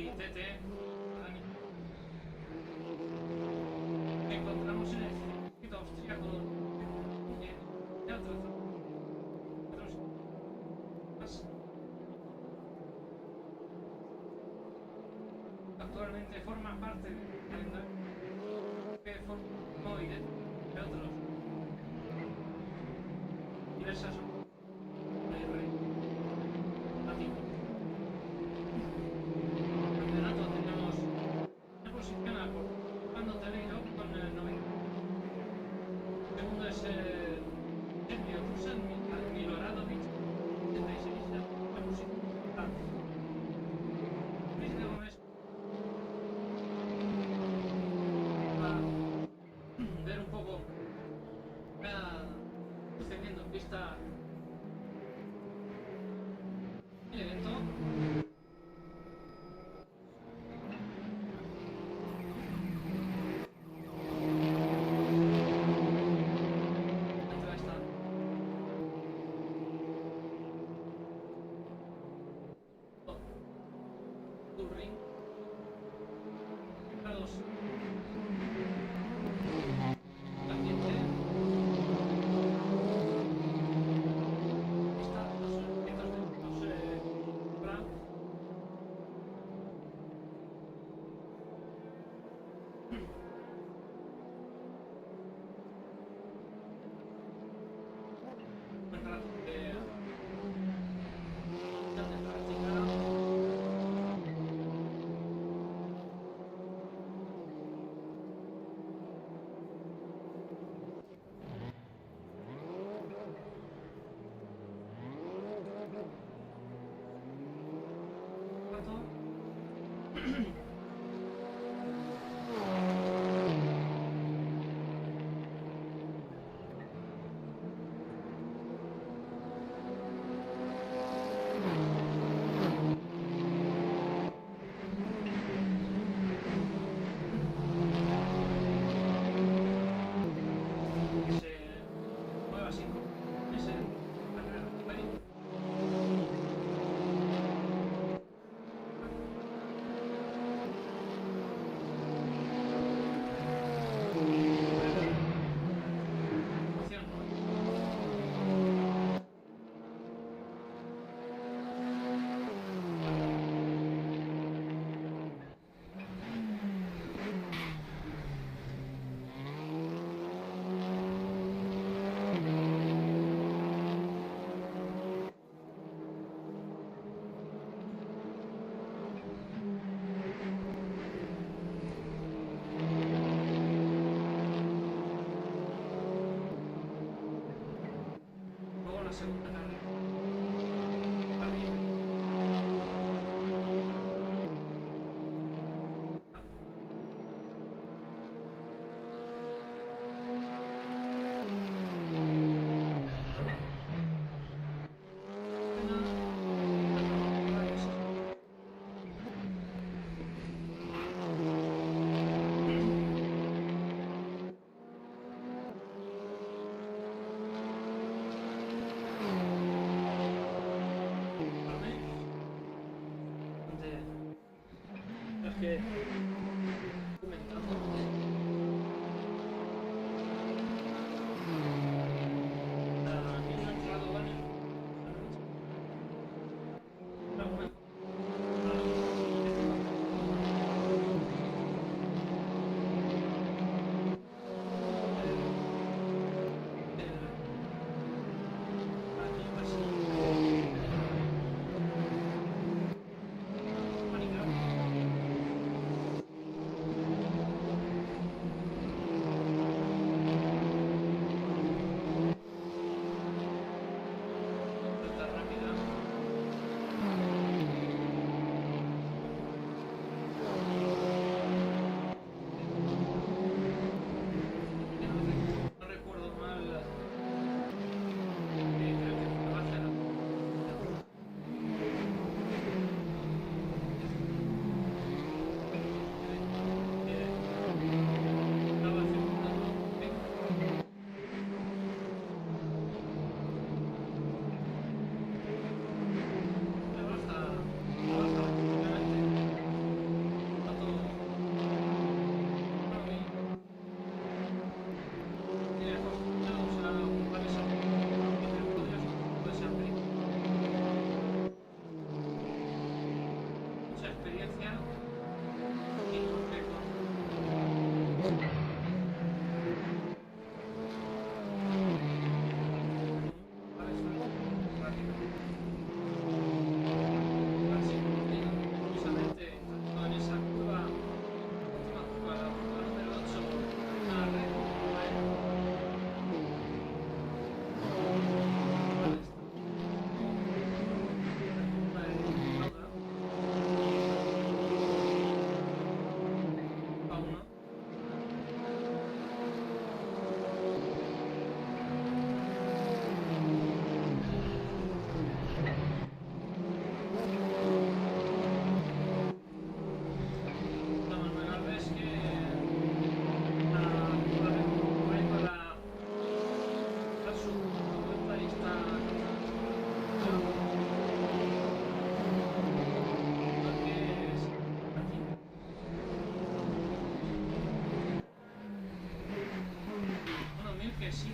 y TT, encontramos en el circuito austríaco de otros más. Actualmente forma parte del calendario de Fórmula 1 y de otros diversas campeonato. Tenemos una posición a Fernando Telleiro con el 90. Segundo es Sergio Rusan, Miloradovic, 76, la posición Luis de Gómez va a ver un poco qué está sucediendo en pista el evento.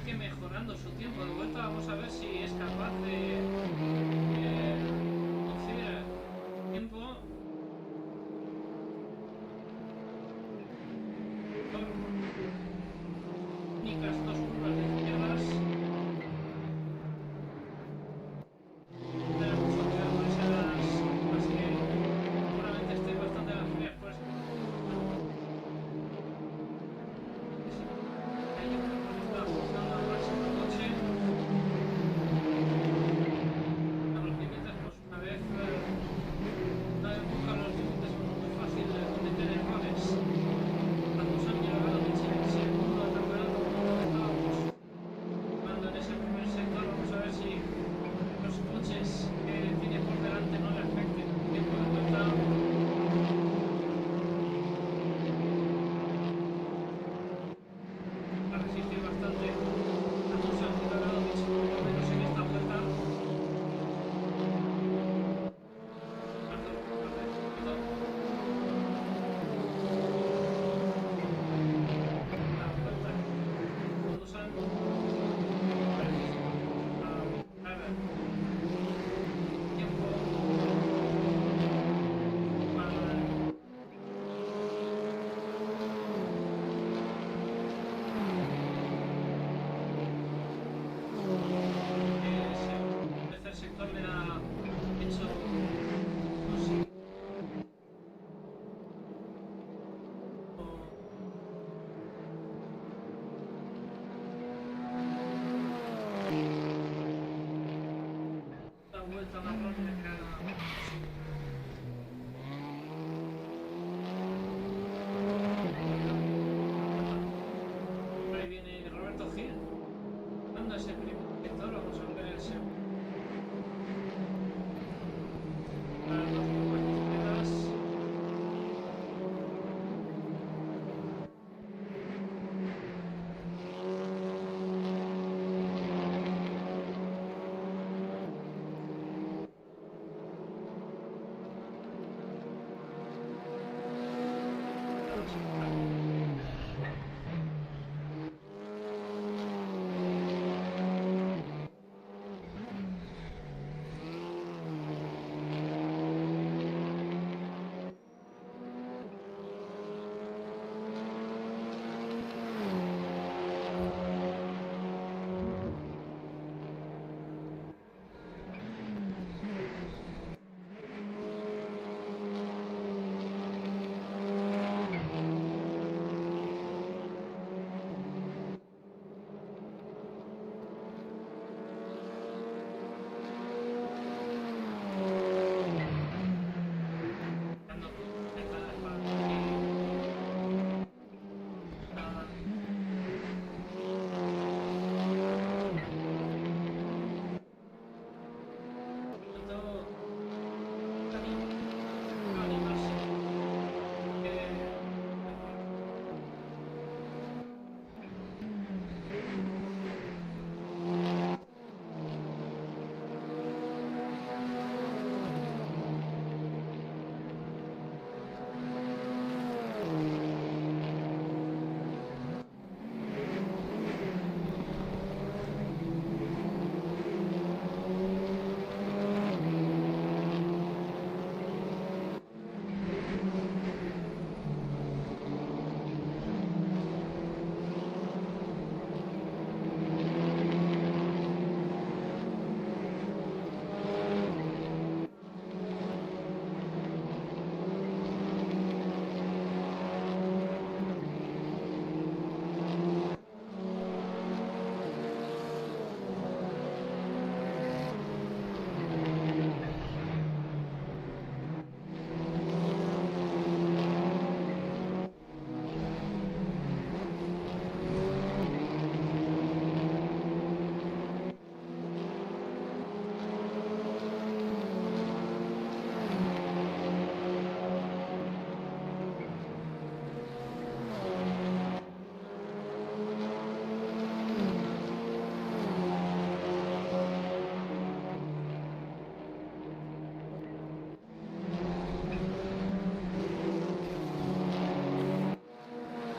que mejorando su tiempo de vuelta. Vamos a ver si es capaz de conducir tiempo. Únicas dos curvas de izquierdas. Tener mucho cuidado con esas, así que seguramente estoy bastante más frías por eso. Ahí yo creo que está ajustando al máximo el coche. A los límites, pues una vez buscan los límites es muy fácil de cometer errores. Cuando se han llegado de Chile, si el mundo del campeonato,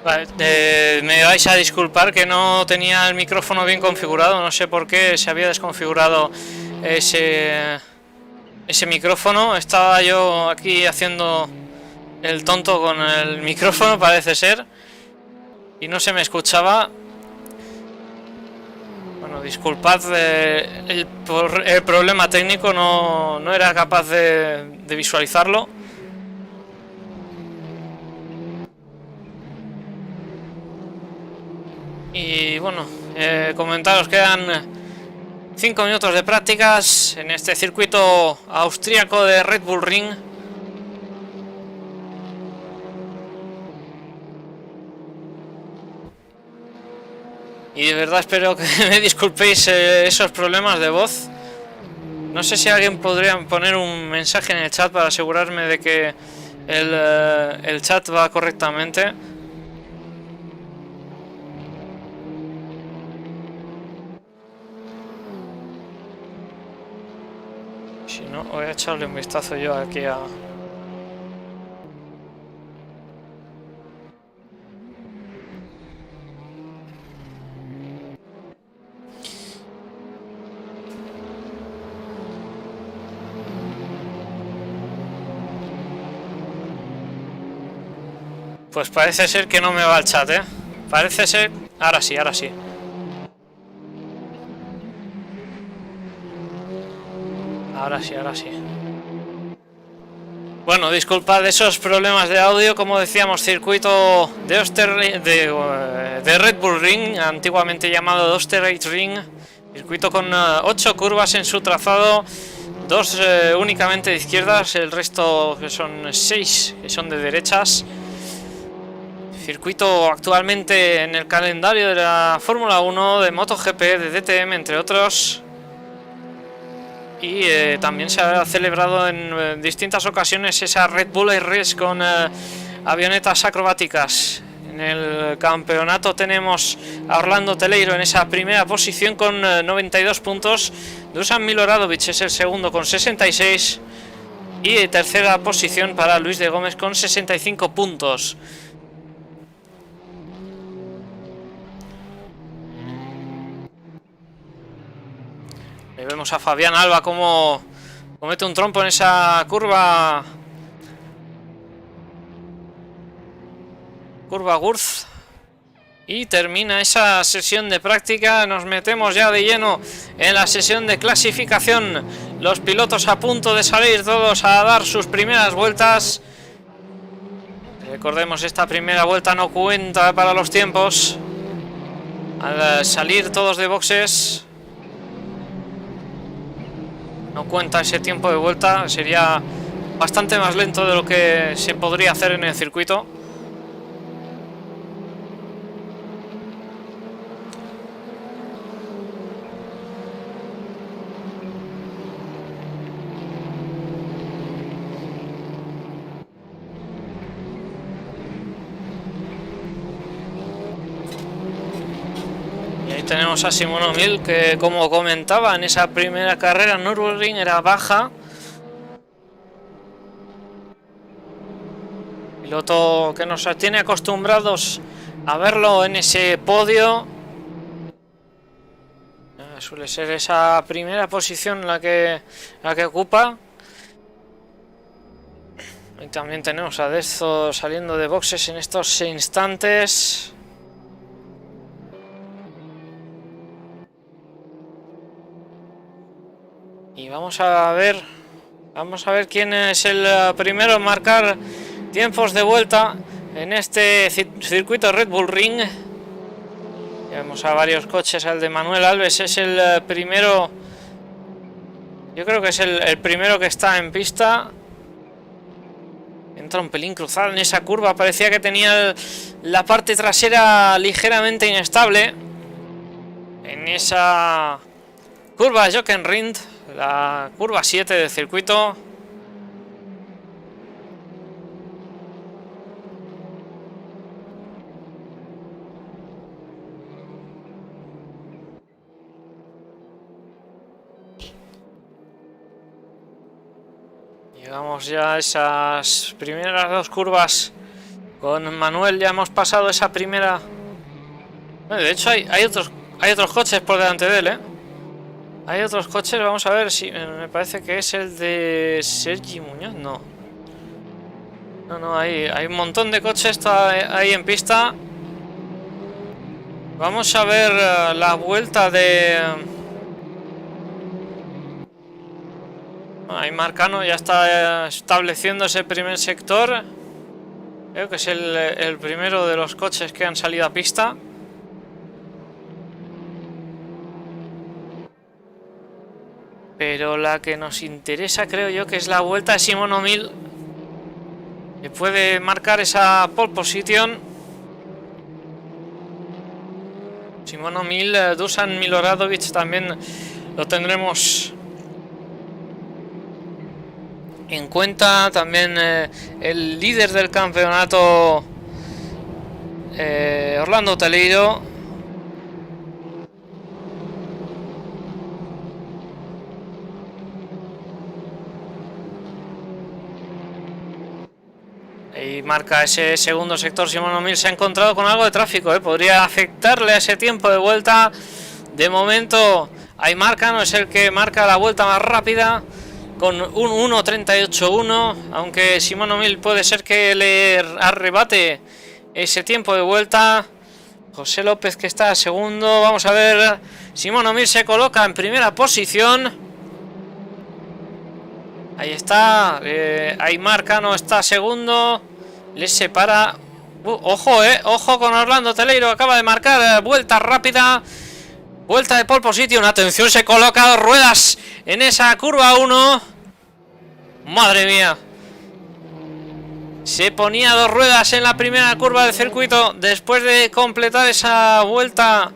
Vale, me vais a disculpar que no tenía el micrófono bien configurado, no sé por qué se había desconfigurado ese micrófono. Estaba yo aquí haciendo el tonto con el micrófono, parece ser, y no se me escuchaba. Bueno, disculpad, el problema técnico, no era capaz de visualizarlo. Y bueno, comentaros, quedan 5 minutos de prácticas en este circuito austríaco de Red Bull Ring. Y de verdad espero que me disculpéis esos problemas de voz. No sé si alguien podría poner un mensaje en el chat para asegurarme de que el chat va correctamente. Si no, voy a echarle un vistazo yo aquí a... Pues parece ser que no me va el chat, ¿eh? Parece ser... Ahora sí, ahora sí. Ahora sí, ahora sí. Bueno, disculpad esos problemas de audio. Como decíamos, circuito de Red Bull Ring, antiguamente llamado Österreich Ring. Circuito con 8 curvas en su trazado, 2 únicamente de izquierdas, el resto que son 6 que son de derechas. Circuito actualmente en el calendario de la Fórmula 1, de MotoGP, de DTM, entre otros. Y también se ha celebrado en distintas ocasiones esa Red Bull Air Race con avionetas acrobáticas. En el campeonato tenemos a Orlando Teleiro en esa primera posición con 92 puntos. Dusan Miloradovic es el segundo con 66. Y tercera posición para Luis de Gómez con 65 puntos. Ahí vemos a Fabián Alba como comete un trompo en esa curva Gurz. Y termina esa sesión de práctica. Nos metemos ya de lleno en la sesión de clasificación. Los pilotos a punto de salir todos a dar sus primeras vueltas. Recordemos, esta primera vuelta no cuenta para los tiempos. Al salir todos de boxes no cuenta ese tiempo de vuelta. Sería bastante más lento de lo que se podría hacer en el circuito. Tenemos a Simon O'Neill, que como comentaba en esa primera carrera en Nürburgring era baja. Piloto que nos tiene acostumbrados a verlo en ese podio. Suele ser esa primera posición la que ocupa. Y también tenemos a Dezzo saliendo de boxes en estos instantes. Y vamos a ver quién es el primero en marcar tiempos de vuelta en este circuito Red Bull Ring. Ya vemos a varios coches. El de Manuel Alves es el primero. Yo creo que es el primero que está en pista. Entra un pelín cruzado en esa curva. Parecía que tenía la parte trasera ligeramente inestable en esa curva Jockenrind, la curva 7 del circuito. Llegamos ya a esas primeras dos curvas Con Manuel ya hemos pasado esa primera... De hecho hay otros coches por delante de él, ¿eh? Hay otros coches, vamos a ver si... me parece que es el de Sergi Muñoz, no. No, hay un montón de coches ahí en pista. Vamos a ver la vuelta de... Ahí Marcano ya está estableciendo ese primer sector. Creo que es el primero de los coches que han salido a pista. Pero la que nos interesa creo yo que es la vuelta de Simon O'Mill, que puede marcar esa pole position. Simon O'Mill, Dusan Miloradovic también lo tendremos en cuenta. También el líder del campeonato, Orlando Teleiro. Y marca ese segundo sector. Simon O'Mill se ha encontrado con algo de tráfico, podría afectarle a ese tiempo de vuelta. De momento Aymarca no es el que marca la vuelta más rápida con un 1.38.1, aunque Simon O'Mill puede ser que le arrebate ese tiempo de vuelta. José López, que está segundo. Vamos a ver, Simon O'Mill se coloca en primera posición. Ahí está, Aymarca no está segundo. Le separa. Ojo con Orlando Teleiro, acaba de marcar vuelta rápida. Vuelta de pole position. Atención, se coloca dos ruedas en esa curva 1. Madre mía. Se ponía dos ruedas en la primera curva del circuito después de completar esa vuelta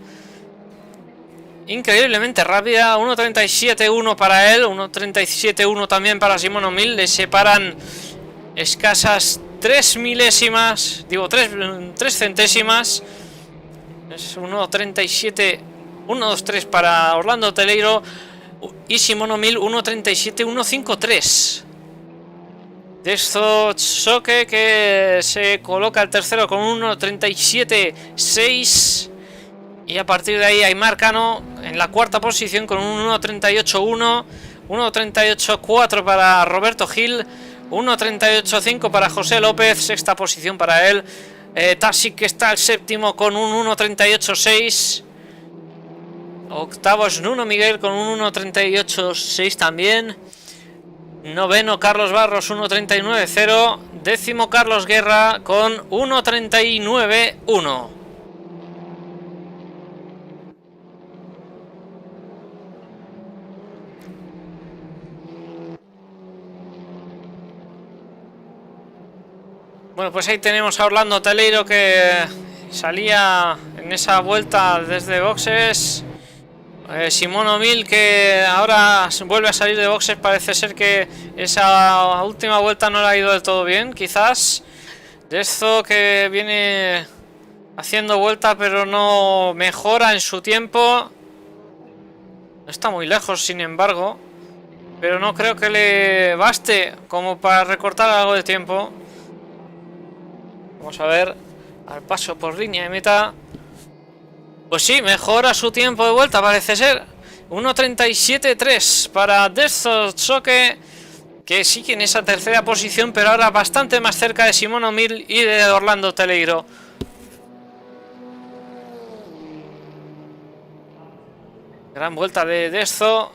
increíblemente rápida. 1.37.1 para él, 1.37.1 también para Simon O'Mill. Le separan escasas 3 milésimas, digo 3 centésimas. Es 1.37, 1.23 para Orlando Teleiro y Simon O'Mill 1.37.153. Dezso Choque, que se coloca el tercero con 1.37.6. Y a partir de ahí hay Marcano en la cuarta posición con un 1.38.1, 1.38.4 para Roberto Gil, 1.38.5 para José López, sexta posición para él. Tasic, que está el séptimo con un 1.38.6. Octavo es Nuno Miguel con un 1.38.6 también. Noveno Carlos Barros 1.39.0. Décimo Carlos Guerra con 1.39.1. Bueno, pues ahí tenemos a Orlando Teleiro, que salía en esa vuelta desde boxes. Simon O'Mill, que ahora vuelve a salir de boxes. Parece ser que esa última vuelta no le ha ido del todo bien, quizás. Dezso, que viene haciendo vuelta pero no mejora en su tiempo. No está muy lejos, sin embargo, pero no creo que le baste como para recortar algo de tiempo. Vamos a ver al paso por línea de meta. Pues sí, mejora su tiempo de vuelta, parece ser. 1.37.3 para Dezso Choque, que sigue en esa tercera posición, pero ahora bastante más cerca de Simon O'Mill y de Orlando Teleiro. Gran vuelta de Dezso.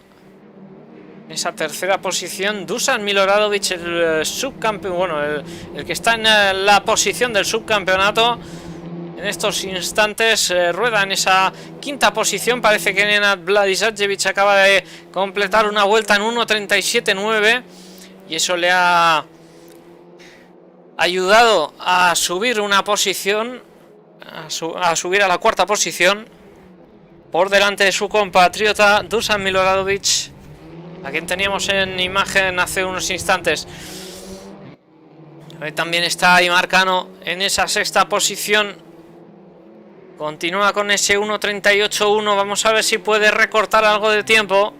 En esa tercera posición, Dusan Miloradovic, el subcampeón, bueno, el que está en la posición del subcampeonato. En estos instantes rueda en esa quinta posición. Parece que Nenad Vladisajevic acaba de completar una vuelta en 1.37.9 y eso le ha ayudado a subir una posición, a subir a la cuarta posición por delante de su compatriota Dusan Miloradovic, a quien teníamos en imagen hace unos instantes. Ahí también está Aymarcano en esa sexta posición. Continúa con ese 1.38.1. Vamos a ver si puede recortar algo de tiempo.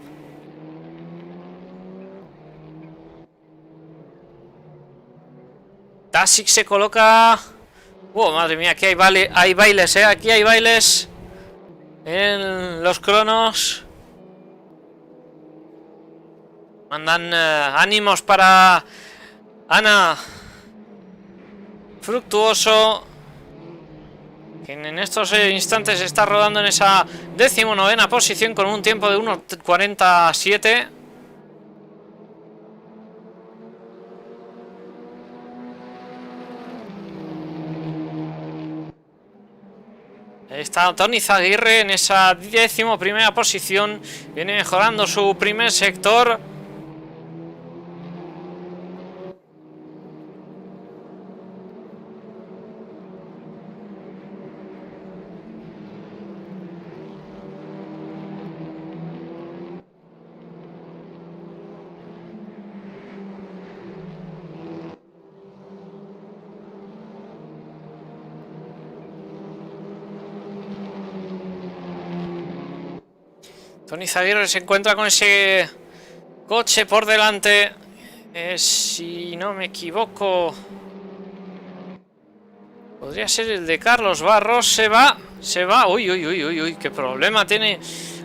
Tasic se coloca Madre mía, aquí hay bailes, aquí hay bailes en los cronos. Mandan ánimos para Ana Fructuoso, quien en estos instantes está rodando en esa 19ª posición con un tiempo de 1:47. Está Tony Zaguirre en esa 11ª posición. Viene mejorando su primer sector. Tony Zaguirre se encuentra con ese coche por delante. Si no me equivoco, podría ser el de Carlos Barros. Se va. Uy, qué problema tiene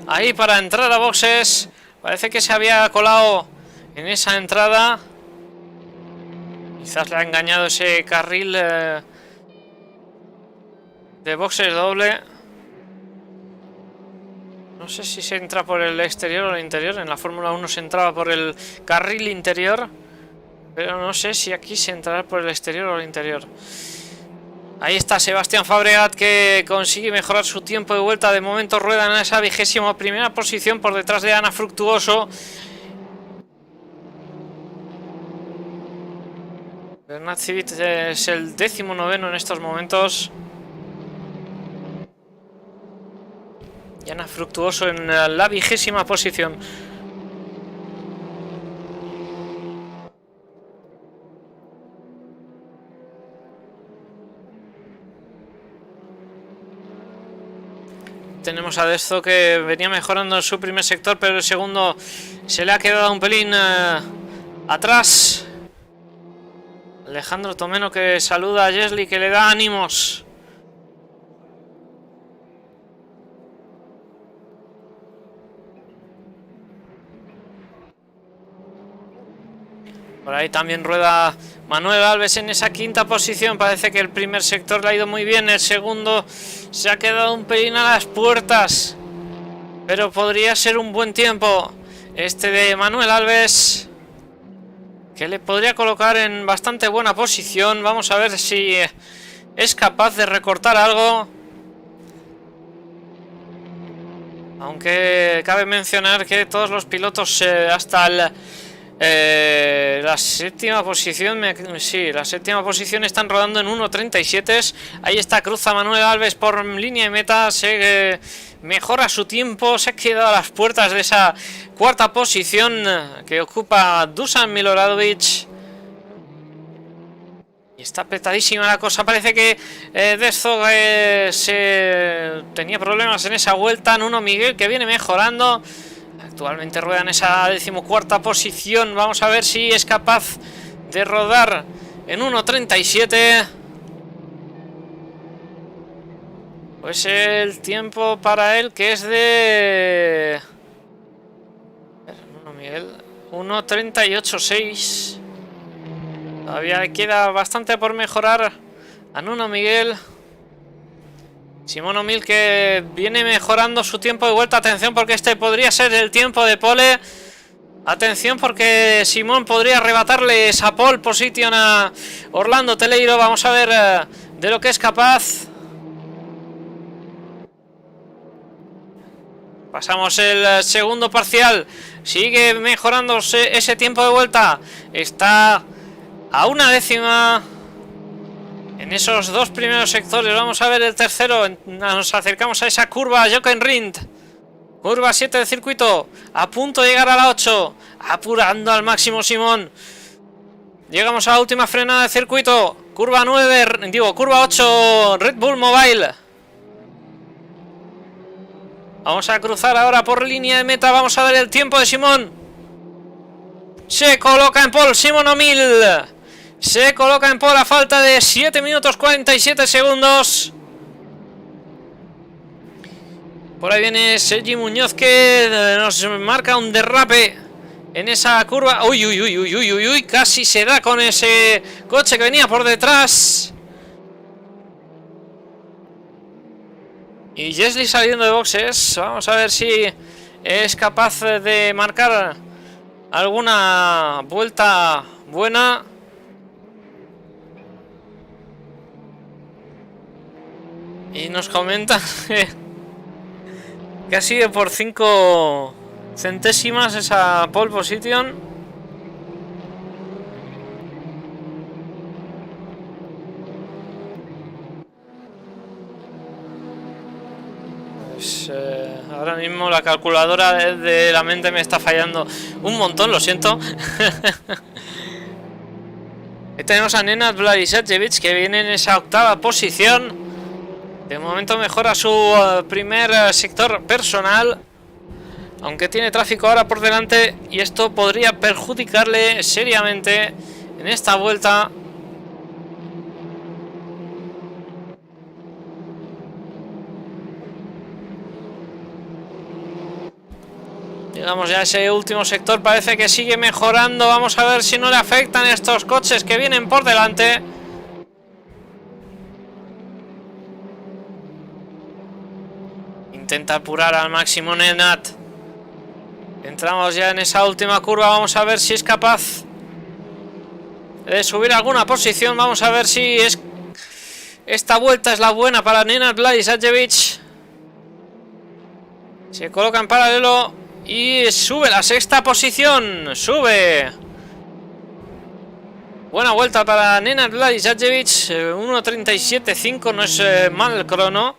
ahí para entrar a boxes. Parece que se había colado en esa entrada. Quizás le ha engañado ese carril de boxes doble. No sé si se entra por el exterior o el interior. En la Fórmula 1 se entraba por el carril interior, pero no sé si aquí se entrará por el exterior o el interior. Ahí está Sebastián Fabregat, que consigue mejorar su tiempo de vuelta. De momento rueda en esa 21ª posición por detrás de Ana Fructuoso. Bernat Civit es el 19º en estos momentos. Y Ana Fructuoso en la 20ª posición. Tenemos a Dezzo, que venía mejorando en su primer sector, pero el segundo se le ha quedado un pelín atrás. Alejandro Tomeno, que saluda a Jesli, que le da ánimos. Por ahí también rueda Manuel Alves en esa 5ª posición. Parece que el primer sector le ha ido muy bien. El segundo se ha quedado un pelín a las puertas, pero podría ser un buen tiempo este de Manuel Alves, que le podría colocar en bastante buena posición. Vamos a ver si es capaz de recortar algo. Aunque cabe mencionar que todos los pilotos hasta la 7ª posición, la 7ª posición están rodando en 1:37. Ahí está, cruza Manuel Alves por línea de meta, se mejora su tiempo, se ha quedado a las puertas de esa 4ª posición que ocupa Dusan Miloradovic. Y está apretadísima la cosa. Parece que Dezzo tenía problemas en esa vuelta. Nuno Miguel, que viene mejorando. Actualmente rueda en esa 14ª posición. Vamos a ver si es capaz de rodar en 1:37. Pues el tiempo para él, que es de 1:38.6. Todavía le queda bastante por mejorar a Nuno Miguel. Simón O'Mill, que viene mejorando su tiempo de vuelta. Atención, porque este podría ser el tiempo de pole. Atención, porque Simón podría arrebatarle esa pole position a Orlando Teleiro. Vamos a ver de lo que es capaz. Pasamos el segundo parcial. Sigue mejorándose ese tiempo de vuelta. Está a 1/10 en esos dos primeros sectores. Vamos a ver el tercero. Nos acercamos a esa curva Jochen Rindt. Curva 7 del circuito. A punto de llegar a la 8. Apurando al máximo Simón. Llegamos a la última frenada del circuito. Curva 8. Red Bull Mobile. Vamos a cruzar ahora por línea de meta. Vamos a ver el tiempo de Simón. Se coloca en pole Simón O'Mill. Se coloca en pole a falta de 7 minutos 47 segundos. Por ahí viene Sergi Muñoz, que nos marca un derrape en esa curva. Uy, uy, uy, uy, uy, uy, uy, casi se da con ese coche que venía por detrás. Y Jesli saliendo de boxes. Vamos a ver si es capaz de marcar alguna vuelta buena. Y nos comenta que ha sido por 5 centésimas esa pole position. Pues, ahora mismo la calculadora de la mente me está fallando un montón, lo siento. Ahí tenemos a Nenad Vladisajevic, que viene en esa 8ª posición. De momento mejora su primer sector personal, aunque tiene tráfico ahora por delante, y esto podría perjudicarle seriamente en esta vuelta. Llegamos ya a ese último sector, parece que sigue mejorando. Vamos a ver si no le afectan estos coches que vienen por delante. Intenta apurar al máximo Nenad. Entramos ya en esa última curva. Vamos a ver si es capaz de subir alguna posición. Vamos a ver si esta vuelta es la buena para Nenad Vladisajevic. Se coloca en paralelo y sube la 6ª posición. Sube. Buena vuelta para Nenad Vladisajevic. 1.37.5 no es mal crono.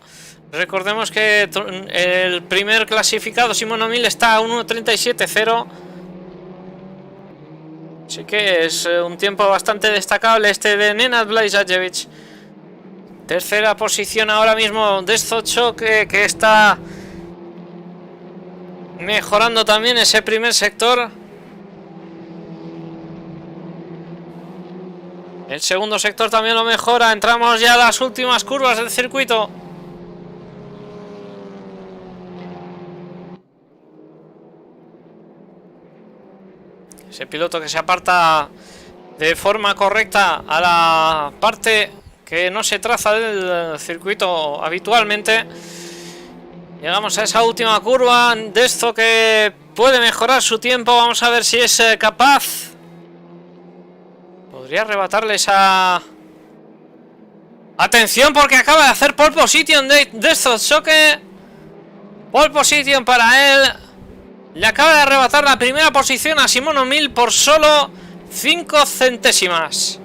Recordemos que el primer clasificado, Simon O'Mill, está a 1.37.0. Así que es un tiempo bastante destacable este de Nenad Vladisajevic. Tercera posición ahora mismo Dezső Csóke, que está mejorando también ese primer sector. El segundo sector también lo mejora. Entramos ya a las últimas curvas del circuito. Ese piloto que se aparta de forma correcta a la parte que no se traza del circuito habitualmente. Llegamos a esa última curva. Dezső, que puede mejorar su tiempo. Vamos a ver si es capaz. Podría arrebatarle esa... Atención, porque acaba de hacer pole position de Dezső Csóke. Pole position para él. Le acaba de arrebatar la primera posición a Simon O'Mill por solo 5 centésimas.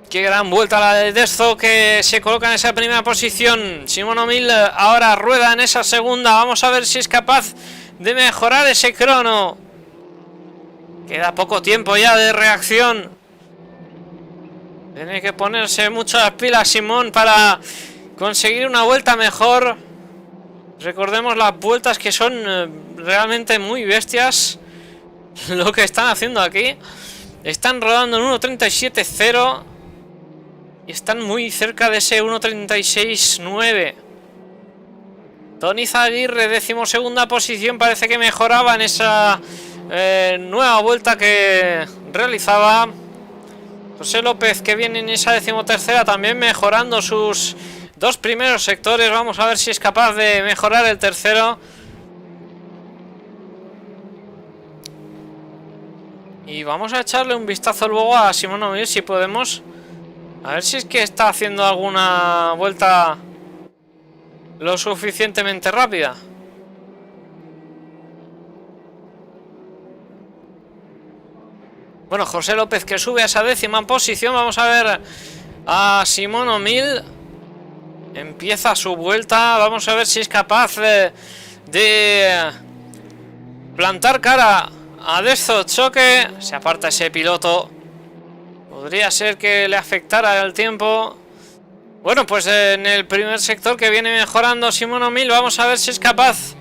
Qué gran vuelta la de Dezső, que se coloca en esa primera posición. Simon O'Mill ahora rueda en esa segunda. Vamos a ver si es capaz de mejorar ese crono. Queda poco tiempo ya de reacción. Tiene que ponerse mucho las pilas Simon para conseguir una vuelta mejor. Recordemos las vueltas, que son realmente muy bestias lo que están haciendo aquí. Están rodando en 1.37.0 y están muy cerca de ese 1.36.9. Toni Zaguirre, 12ª posición, parece que mejoraba en esa nueva vuelta que realizaba. José López, que viene en esa 13ª, también mejorando sus 2 primeros sectores. Vamos a ver si es capaz de mejorar el tercero. Y vamos a echarle un vistazo luego a Simon O'Mill, si podemos. A ver si es que está haciendo alguna vuelta lo suficientemente rápida. Bueno, José López, que sube a esa 10ª posición. Vamos a ver a Simon O'Mill. Empieza su vuelta. Vamos a ver si es capaz de plantar cara a Dezső Csóke. Se aparta ese piloto. Podría ser que le afectara el tiempo. Bueno, pues en el primer sector que viene mejorando Simon O'Mill, vamos a ver si es capaz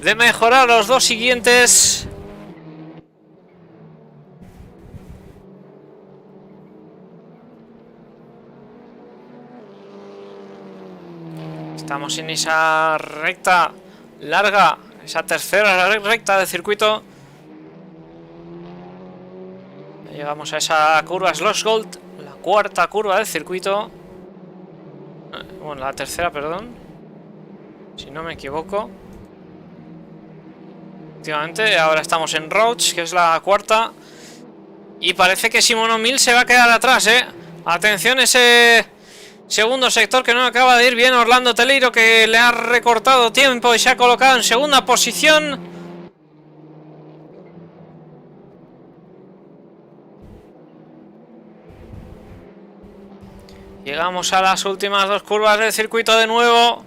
de mejorar los dos siguientes. Estamos en esa recta larga, esa tercera recta del circuito. Llegamos a esa curva Schlossgold, la cuarta curva del circuito. Bueno, la tercera, perdón, si no me equivoco. Efectivamente, ahora estamos en Roach, que es la cuarta. Y parece que Simon O'Mill se va a quedar atrás, Atención, ese segundo sector que no acaba de ir bien. Orlando Teleiro, que le ha recortado tiempo y se ha colocado en segunda posición. Llegamos a las últimas dos curvas del circuito de nuevo.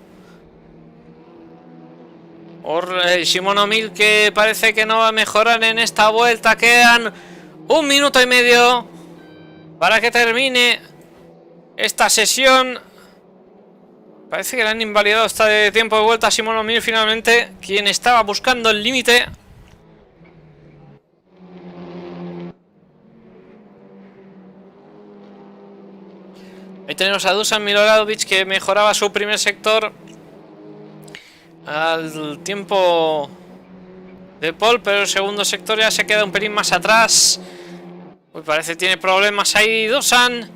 Simon O'Mill, que parece que no va a mejorar en esta vuelta. Quedan 1 minuto y medio para que termine esta sesión. Parece que le han invalidado este tiempo de vuelta a Simon O'Mill finalmente, quien estaba buscando el límite. Ahí tenemos a Dusan Miloradovic, que mejoraba su primer sector al tiempo de pole, pero el segundo sector ya se queda un pelín más atrás. Uy, parece que tiene problemas ahí Dusan.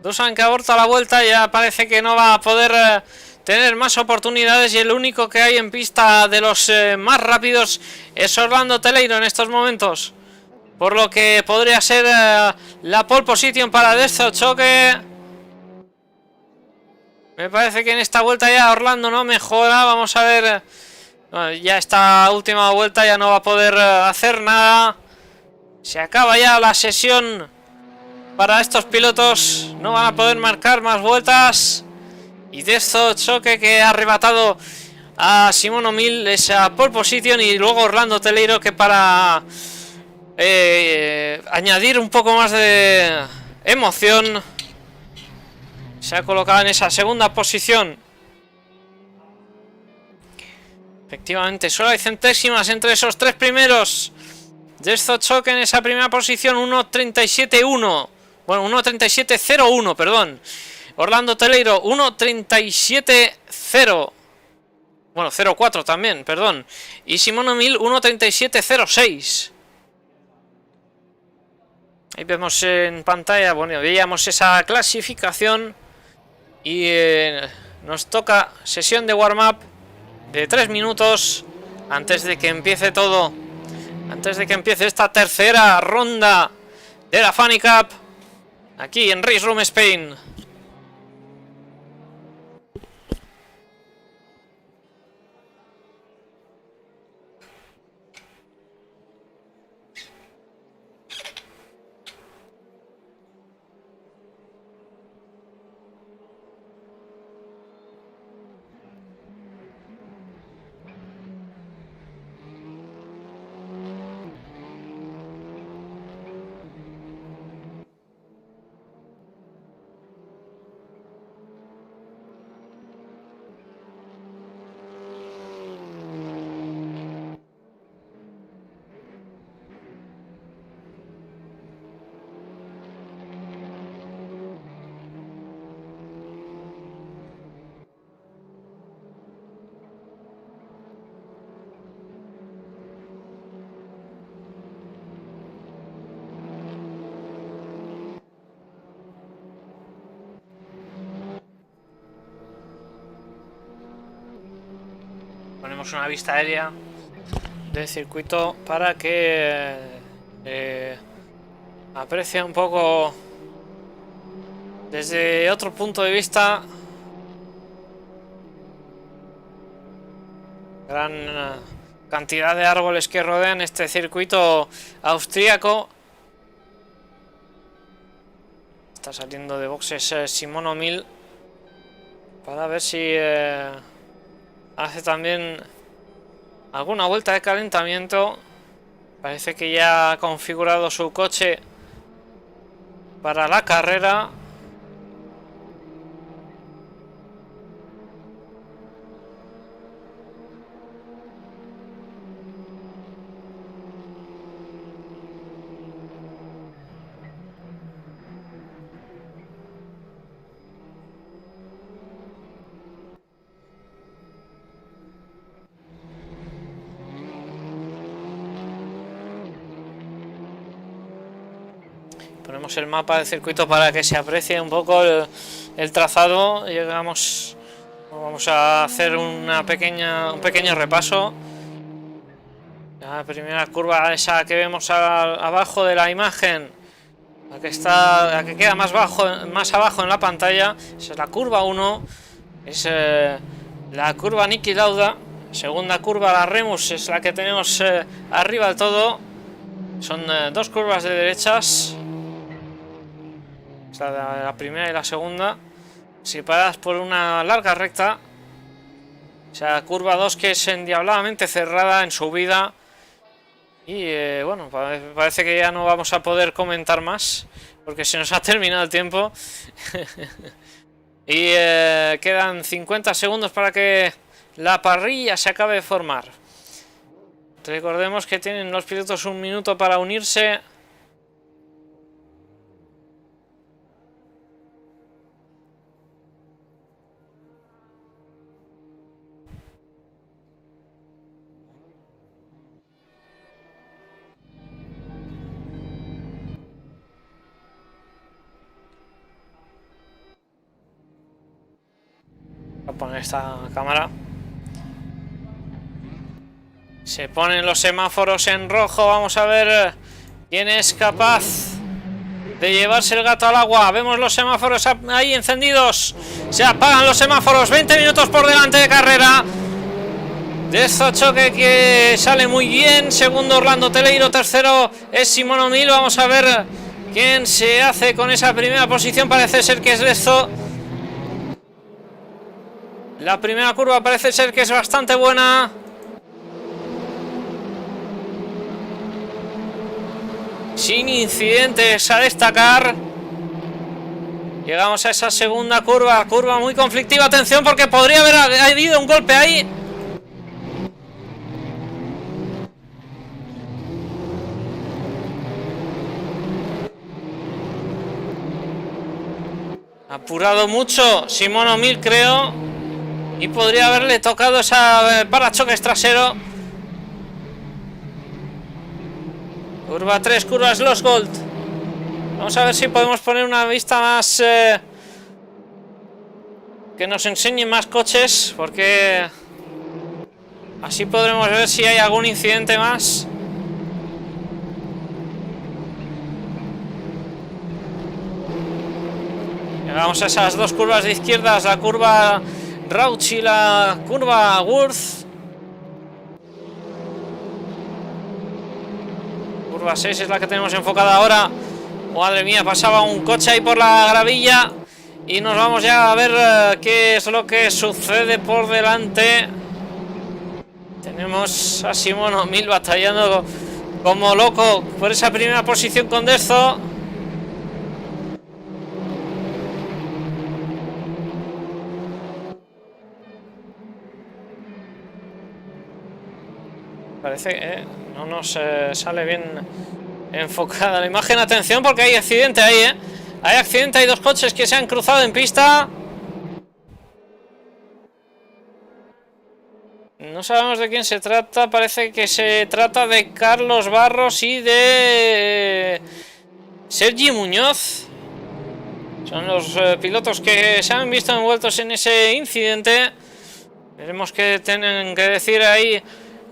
Dusan, que aborta la vuelta, ya parece que no va a poder tener más oportunidades, y el único que hay en pista de los más rápidos es Orlando Teleiro en estos momentos, por lo que podría ser la pole position para Destro Choque. Me parece que en esta vuelta ya Orlando no mejora. Vamos a ver. Bueno, ya esta última vuelta ya no va a poder hacer nada. Se acaba ya la sesión para estos pilotos. No van a poder marcar más vueltas. Y de esto Choque, que ha arrebatado a Simon O'Mill esa pole position, y luego Orlando Teleiro, que para añadir un poco más de emoción se ha colocado en esa segunda posición. Efectivamente, solo hay centésimas entre esos tres primeros. Desto Choque en esa primera posición, 1.37.1. Bueno, 1.37.01, perdón. Orlando Teleiro, 1.37.0. Bueno, 0.4 también, perdón. Y Simon O'Mill, 1.37.06. Ahí vemos en pantalla, bueno, veíamos esa clasificación. Y nos toca sesión de warm-up de 3 minutos antes de que empiece todo. Antes de que empiece esta tercera ronda de la Funny Cup aquí en Race Room Spain. Ponemos una vista aérea del circuito para que aprecie un poco desde otro punto de vista. Gran cantidad de árboles que rodean este circuito austríaco. Está saliendo de boxes Simon O'Mill para ver si hace también alguna vuelta de calentamiento. Parece que ya ha configurado su coche para la carrera. Ponemos el mapa del circuito para que se aprecie un poco el trazado. Llegamos, vamos a hacer un pequeño repaso. La primera curva, esa que vemos abajo de la imagen, la que queda más abajo en la pantalla, esa es la curva 1, es la curva Niki Lauda. Segunda curva, la Remus, es la que tenemos arriba del todo. Son dos curvas de derechas, la primera y la segunda, separadas por una larga recta. O sea, curva 2, que es endiabladamente cerrada en subida. Y bueno, parece que ya no vamos a poder comentar más, porque se nos ha terminado el tiempo. Y quedan 50 segundos para que la parrilla se acabe de formar. Recordemos que tienen los pilotos un minuto para unirse. Voy a poner esta cámara. Se ponen los semáforos en rojo. Vamos a ver quién es capaz de llevarse el gato al agua. Vemos los semáforos ahí encendidos. Se apagan los semáforos. 20 minutos por delante de carrera. Dezzo Choque, que sale muy bien. Segundo Orlando Teleiro. Tercero es Simón O'Neill. Vamos a ver quién se hace con esa primera posición. Parece ser que es Dezzo. La primera curva parece ser que es bastante buena. Sin incidentes a destacar. Llegamos a esa segunda curva. Curva muy conflictiva. Atención, porque podría haber habido un golpe ahí. Apurado mucho Simón O'Neill, creo. Y podría haberle tocado esa parachoques trasero. Curva 3, curvas Los Gold. Vamos a ver si podemos poner una vista más que nos enseñe más coches, porque así podremos ver si hay algún incidente más. Llegamos a esas dos curvas de izquierdas, la curva Rauch y la curva Worth. Curva 6 es la que tenemos enfocada ahora. Madre mía, pasaba un coche ahí por la gravilla. Y nos vamos ya a ver qué es lo que sucede por delante. Tenemos a Simón O'Neill batallando como loco por esa primera posición con Dezzo. Parece que no nos sale bien enfocada la imagen. Atención, porque hay accidente ahí, hay accidente, hay dos coches que se han cruzado en pista. No sabemos de quién se trata. Parece que se trata de Carlos Barros y de Sergi Muñoz. Son los pilotos que se han visto envueltos en ese incidente. Veremos qué tienen que decir ahí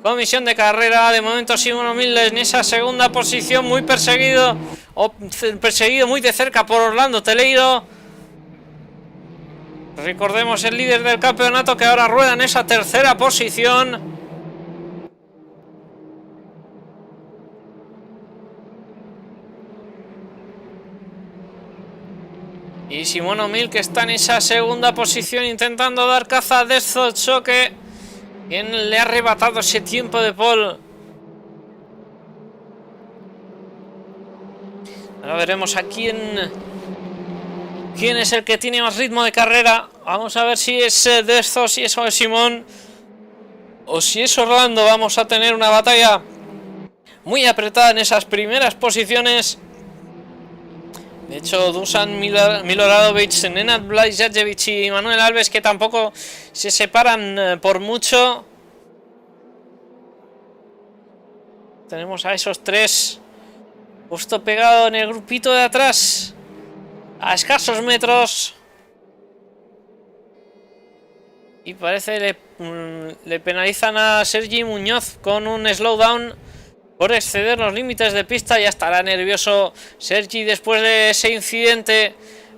comisión de carrera. De momento Simón O'Neill en esa segunda posición, muy perseguido muy de cerca por Orlando Teleiro. Recordemos, el líder del campeonato, que ahora rueda en esa tercera posición. Y Simón O'Neill, que está en esa segunda posición, intentando dar caza a Dezzo Choque, quien le ha arrebatado ese tiempo de pole. Ahora veremos a quién es el que tiene más ritmo de carrera. Vamos a ver si es Dezzo, si es Simón o si es Orlando. Vamos a tener una batalla muy apretada en esas primeras posiciones. De hecho, Dusan Miloradovic, Nenad Blazjajevic y Manuel Alves, que tampoco se separan por mucho. Tenemos a esos tres justo pegado en el grupito de atrás, a escasos metros. Y parece le penalizan a Sergi Muñoz con un slowdown por exceder los límites de pista. Ya estará nervioso Sergi después de ese incidente.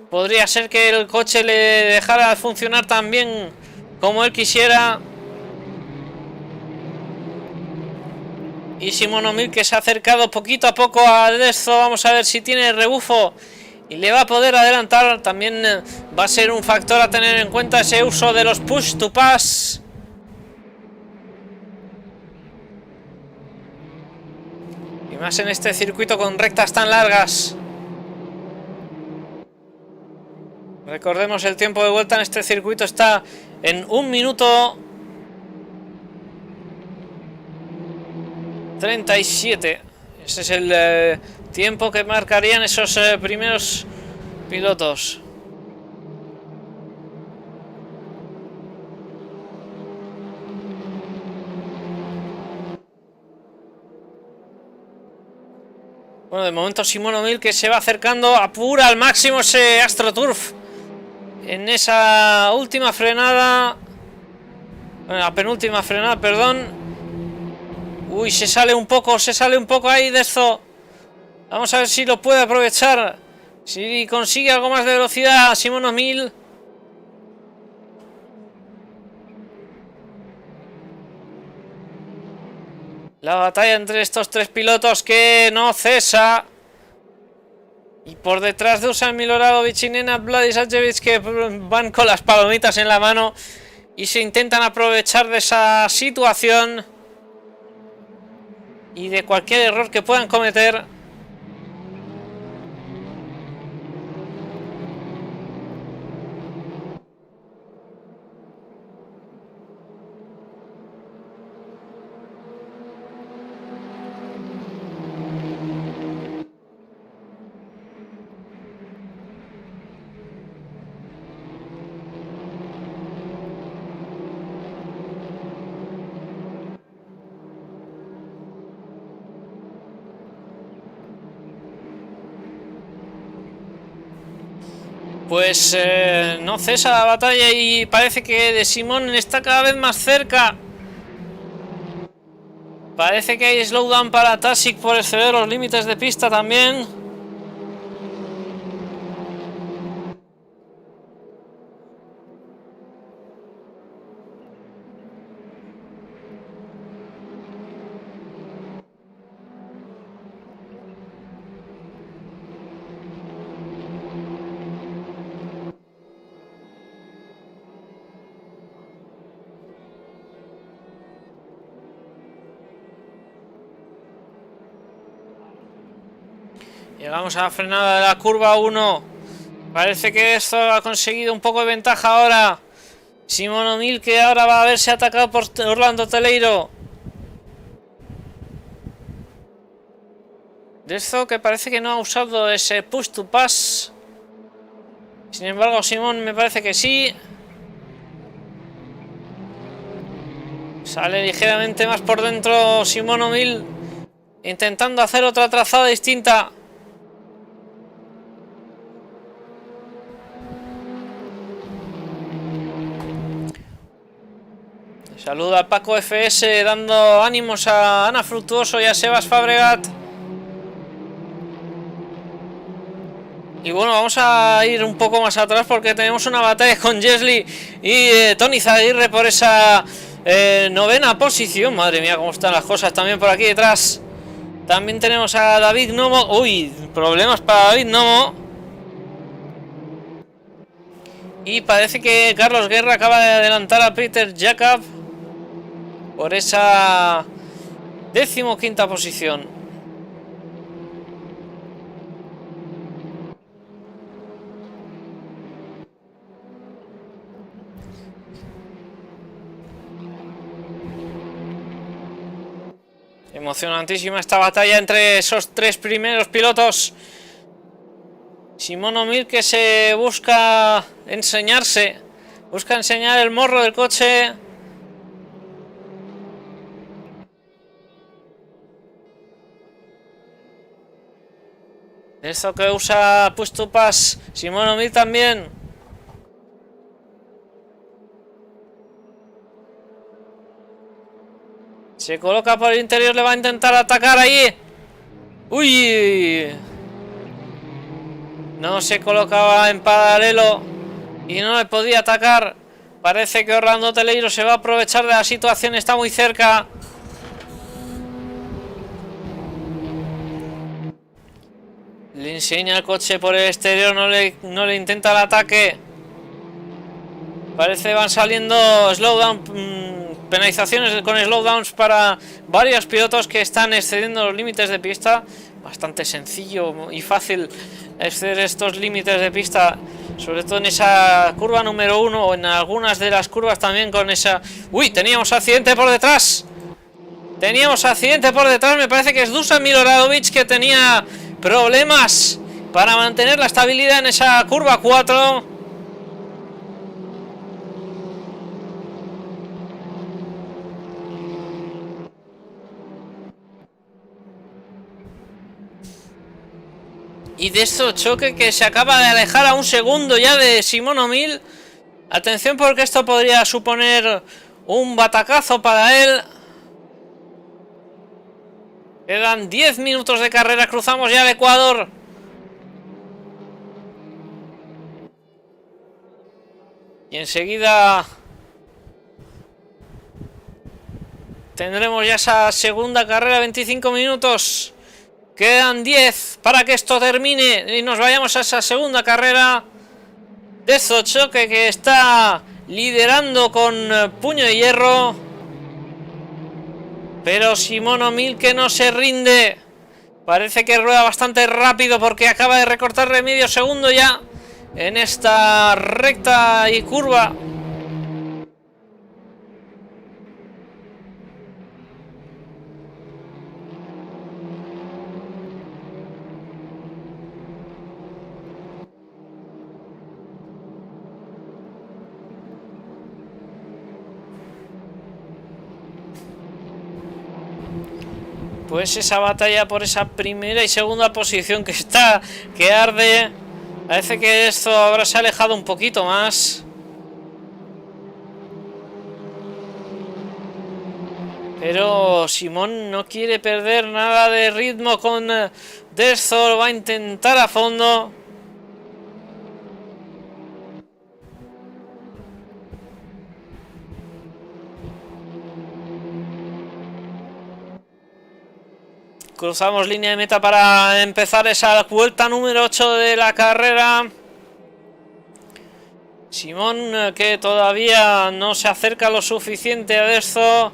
Podría ser que el coche le dejara funcionar tan bien como él quisiera. Y Simón O'Mill, que se ha acercado poquito a poco a Dezzo. Vamos a ver si tiene rebufo y le va a poder adelantar. También va a ser un factor a tener en cuenta ese uso de los push to pass. Y más en este circuito con rectas tan largas. Recordemos, el tiempo de vuelta en este circuito está en 1 minuto 37. Ese es el tiempo que marcarían esos primeros pilotos. Bueno, de momento Simón O'Mill, que se va acercando, apura al máximo ese AstroTurf en esa última frenada. Bueno, la penúltima frenada, perdón. Uy, se sale un poco ahí de esto. Vamos a ver si lo puede aprovechar, si consigue algo más de velocidad Simón O'Mill. La batalla entre estos tres pilotos que no cesa. Y por detrás de Dusan Miloradovic y Nenad Blazjajevic, que van con las palomitas en la mano y se intentan aprovechar de esa situación y de cualquier error que puedan cometer. Pues no cesa la batalla y parece que de Simón está cada vez más cerca. Parece que hay slowdown para Tasic por exceder los límites de pista también. Llegamos a la frenada de la curva 1. Parece que esto ha conseguido un poco de ventaja ahora Simón O'Mill, que ahora va a verse atacado por Orlando Teleiro. Dezzo, que parece que no ha usado ese push to pass. Sin embargo, Simón me parece que sí. Sale ligeramente más por dentro Simón O'Mill, intentando hacer otra trazada distinta. Saluda a Paco FS dando ánimos a Ana Fructuoso y a Sebas Fabregat. Y bueno, vamos a ir un poco más atrás porque tenemos una batalla con Jesli y Tony Zaguirre por esa novena posición. Madre mía, cómo están las cosas también por aquí detrás. También tenemos a David Nomo. Uy, problemas para David Nomo. Y parece que Carlos Guerra acaba de adelantar a Peter Jakob por esa 15ª posición. Emocionantísima esta batalla entre esos tres primeros pilotos. Simón O'Mill que se busca enseñarse. Busca enseñar el morro del coche. Esto que usa Push to Pass. Simón O'Mill también. Se coloca por el interior, le va a intentar atacar ahí. ¡Uy! No se colocaba en paralelo y no le podía atacar. Parece que Orlando Teleiro se va a aprovechar de la situación, está muy cerca. Le enseña el coche por el exterior, no le intenta el ataque. Parece que van saliendo slowdown, penalizaciones con slowdowns para varios pilotos que están excediendo los límites de pista. Bastante sencillo y fácil exceder estos límites de pista, sobre todo en esa curva número 1 o en algunas de las curvas también con esa... ¡Uy! Teníamos accidente por detrás. Teníamos accidente por detrás, me parece que es Dusan Miloradovic que tenía problemas para mantener la estabilidad en esa curva 4. Y de este choque que se acaba de alejar a un segundo ya de Simón O'Mill. Atención porque esto podría suponer un batacazo para él. Quedan 10 minutos de carrera, cruzamos ya el Ecuador. Y enseguida tendremos ya esa segunda carrera, 25 minutos. Quedan 10 para que esto termine y nos vayamos a esa segunda carrera. Dezo Choque que está liderando con puño de hierro. Pero Simón O'Mill que no se rinde. Parece que rueda bastante rápido porque acaba de recortarle medio segundo ya en esta recta y curva. Pues esa batalla por esa primera y segunda posición que arde. Parece que esto ahora se ha alejado un poquito más. Pero Simón no quiere perder nada de ritmo con Dezo. Va a intentar a fondo. Cruzamos línea de meta para empezar esa vuelta número 8 de la carrera. Simón que todavía no se acerca lo suficiente a esto.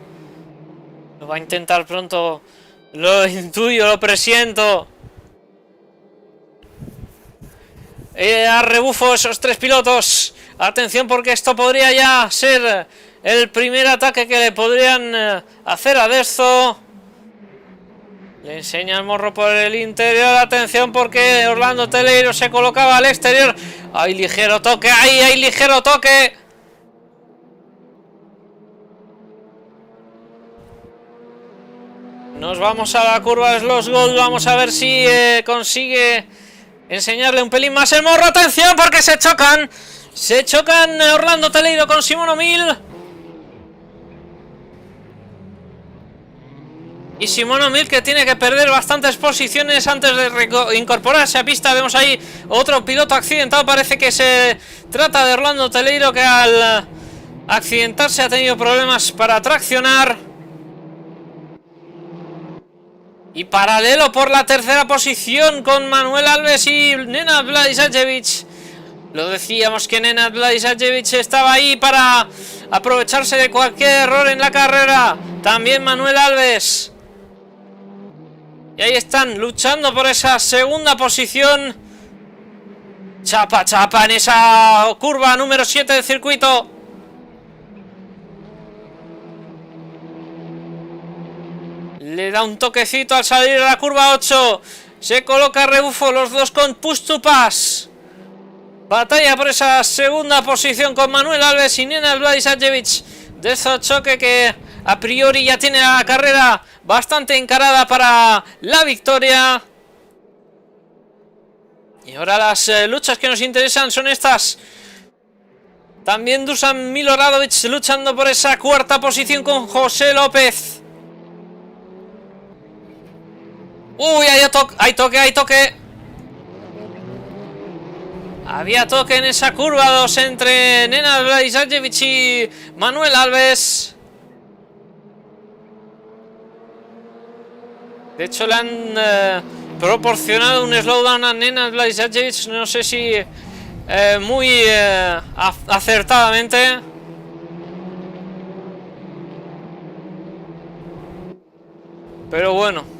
Lo va a intentar pronto. Lo intuyo, lo presiento. A rebufo esos tres pilotos. Atención porque esto podría ya ser el primer ataque que le podrían hacer a Dezo. Le enseña el morro por el interior. Atención porque Orlando Teleiro se colocaba al exterior. Hay ligero toque. ¡Ahí hay ligero toque! Nos vamos a la curva de Sloss Gold. Vamos a ver si consigue enseñarle un pelín más el morro. ¡Atención porque se chocan! Se chocan Orlando Teleiro con Simón O'Mill. Y Simón O'Mill que tiene que perder bastantes posiciones antes de incorporarse a pista. Vemos ahí otro piloto accidentado. Parece que se trata de Orlando Teleiro que al accidentarse ha tenido problemas para traccionar. Y paralelo por la tercera posición con Manuel Alves y Nenad Vladisajevic. Lo decíamos que Nenad Vladisajevic estaba ahí para aprovecharse de cualquier error en la carrera. También Manuel Alves. Y ahí están luchando por esa segunda posición. Chapa, chapa en esa curva número 7 del Le da un toquecito al salir a la curva 8. Se coloca a rebufo los dos con push to pass. Batalla por esa segunda posición con Manuel Alves y Nenad Bladisavljevic. De ese choque que a priori ya tiene la carrera bastante encarada para la victoria. Y ahora las luchas que nos interesan son estas. También Dusan Miloradovic luchando por esa cuarta posición con José López. Uy, hay toque. Había toque en esa curva 2 entre Nenad Bladisavljevic y Manuel Alves. De hecho le han proporcionado un slowdown a Nenad Bladisavljevic, no sé si muy acertadamente. Pero bueno.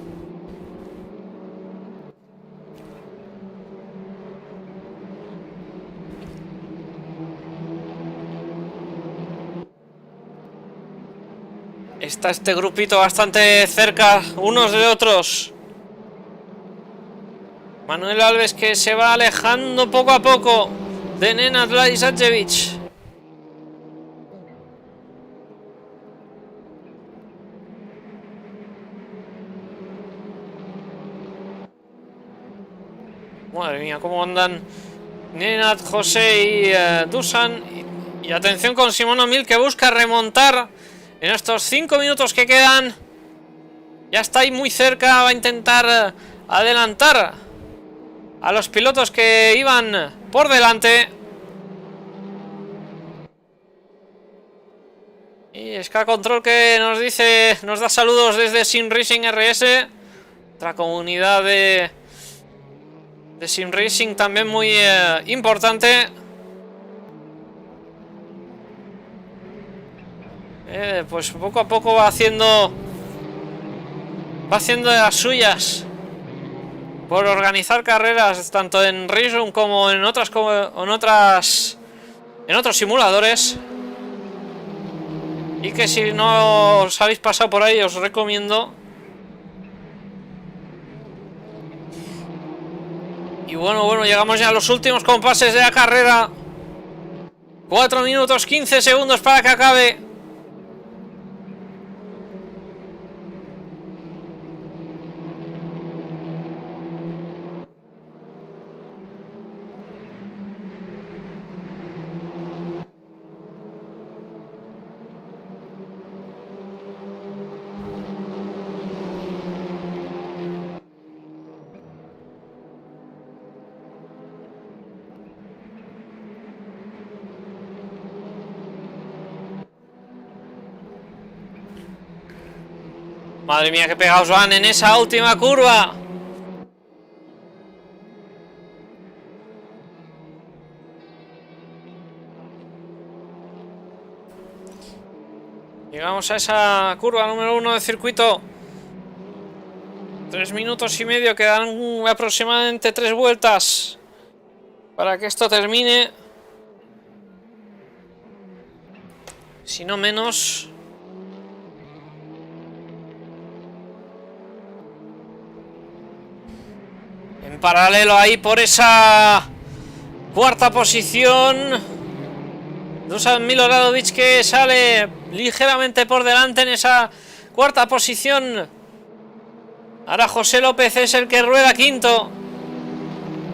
Está este grupito bastante cerca unos de otros. Manuel Alves que se va alejando poco a poco de Nenad Bladisavljevic. Madre mía, cómo andan Nenad, José y Dusan. Y atención con Simón O'Mill que busca remontar en estos 5 minutos que quedan. Ya está ahí muy cerca, va a intentar adelantar a los pilotos que iban por delante. Y Ska Control que nos dice, nos da saludos desde Sim Racing RS, otra comunidad de Sim Racing también muy importante. Pues poco a poco va haciendo de las suyas por organizar carreras tanto en Race Room como en otros simuladores. Y que si no os habéis pasado por ahí os recomiendo. Y bueno, llegamos ya a los últimos compases de la carrera. 4 minutos 15 segundos para que acabe. Madre mía, qué pegados van en esa última curva. Llegamos a esa curva número 1 del circuito. 3 minutos y medio, quedan aproximadamente 3 vueltas para que esto termine. Si no menos. En paralelo ahí por esa cuarta posición, Dusan Miloradovic que sale ligeramente por delante en esa cuarta posición. Ahora José López es el que rueda quinto.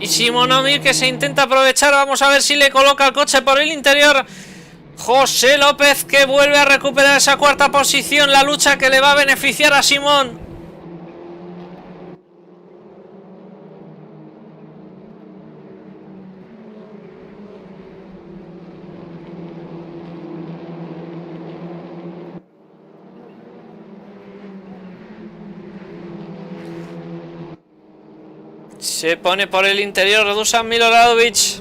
Y Simón O'Mill que se intenta aprovechar. Vamos a ver si le coloca el coche por el interior. José López que vuelve a recuperar esa cuarta posición. La lucha que le va a beneficiar a Simón. Se pone por el interior Dusan Miloradovic.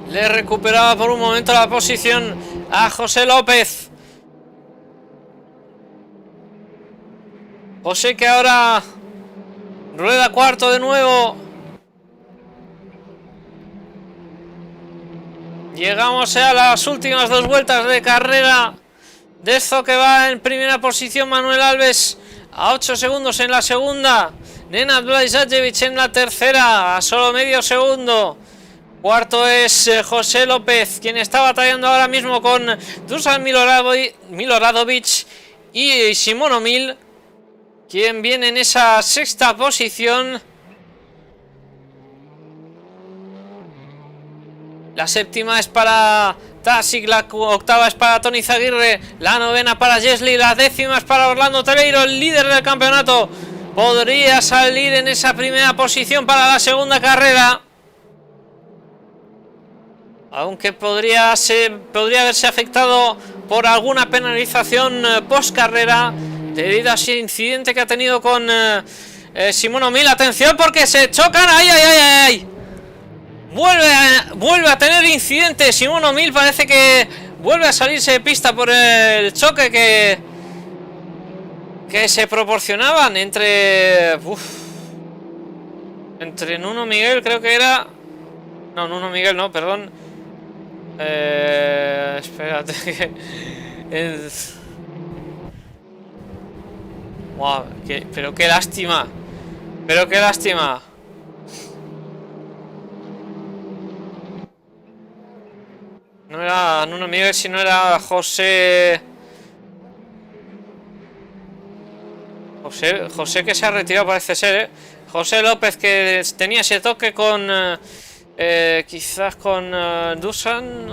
Le recuperaba por un momento la posición a José López. José que ahora rueda cuarto de nuevo. Llegamos a las últimas 2 vueltas de carrera. De esto que va en primera posición Manuel Alves a 8 segundos en la segunda. Nenad Blaisajevic en la tercera, a solo medio segundo. Cuarto es José López, quien está batallando ahora mismo con Dusan Miloradovic y Simón Omil, quien viene en esa sexta posición. La séptima es para Tasic, la octava es para Tony Zaguirre, la novena para Jesli, la décima es para Orlando Teleiro, el líder del campeonato. Podría salir en esa primera posición para la segunda carrera, aunque podría haberse afectado por alguna penalización post carrera debido a ese incidente que ha tenido con Simón Omil. Atención porque se chocan. ¡Ay, ay, ay, ay! Vuelve a tener incidente Simón Omil. Parece que vuelve a salirse de pista por el choque que se proporcionaban entre Nuno Miguel, creo que era. No, Nuno Miguel no, perdón. Espérate que wow, pero qué lástima. Pero qué lástima. No era Nuno Miguel, sino era José que se ha retirado, parece ser, José López, que tenía ese toque con quizás con Dusan.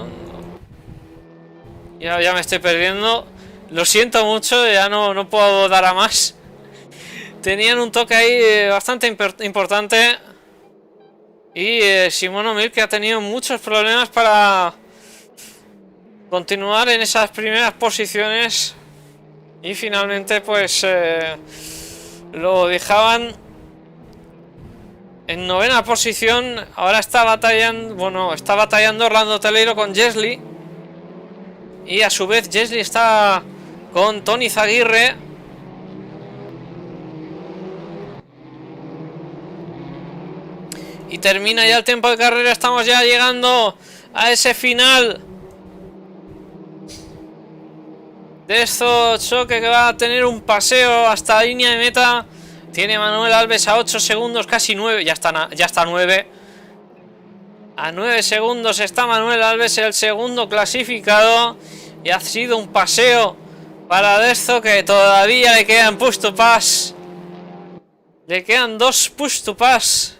Ya me estoy perdiendo. Lo siento mucho, ya no puedo dar a más. Tenían un toque ahí bastante importante. Y Simón Omil, que ha tenido muchos problemas para continuar en esas primeras posiciones. Y finalmente pues lo dejaban en novena posición. Ahora está batallando Orlando Teleiro con Jesli. Y a su vez Jesli está con Tony Zaguirre. Y termina ya el tiempo de carrera. Estamos ya llegando a ese final de estos choques, que va a tener un paseo hasta la línea de meta. Tiene Manuel Alves a 8 segundos, casi 9, ya está 9. A 9 segundos está Manuel Alves, el segundo clasificado. Y ha sido un paseo para Dezzo, que todavía le quedan push to pass. Le quedan 2 push to pass.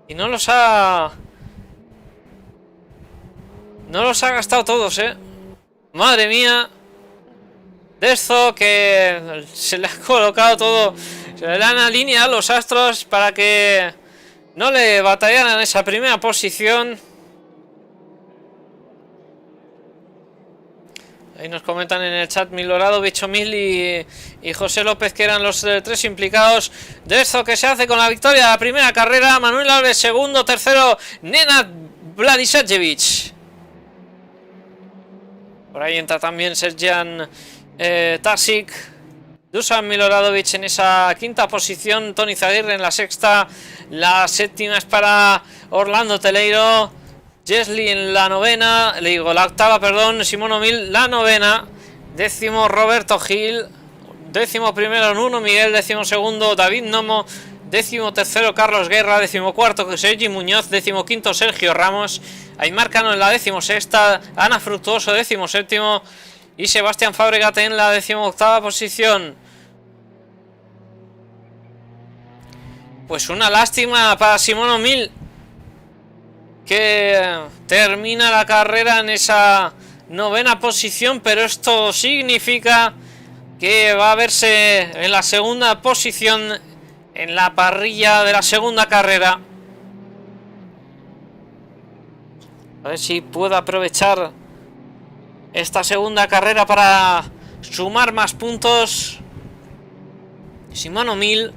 Y no los ha gastado todos, Madre mía. Dezzo, que se le ha colocado todo, se le han alineado los astros para que no le batallaran esa primera posición. Ahí nos comentan en el chat Miloradovic, Omil y José López, que eran los tres implicados. Dezzo, que se hace con la victoria de la primera carrera. Manuel Alves segundo, tercero Nenad Blaisajevic. Por ahí entra también Serjan Tasic. Dusan Miloradovic en esa quinta posición, Tony Zaguirre en la sexta, la séptima es para Orlando Teleiro, Jesli en la novena, la octava, perdón, Simón Omil la novena, décimo Roberto Gil, décimo primero Nuno Miguel, décimo segundo David Nomo, décimo tercero Carlos Guerra, décimo cuarto Sergi Muñoz, décimo quinto Sergio Ramos, Aymar Cano en la décimo sexta, Ana Fructuoso décimo séptimo y Sebastián Fábregat en la décimo octava posición. Pues una lástima para Simón Omil, que termina la carrera en esa novena posición, pero esto significa que va a verse en la segunda posición en la parrilla de la segunda carrera. A ver si puedo aprovechar esta segunda carrera para sumar más puntos. Simón Omil,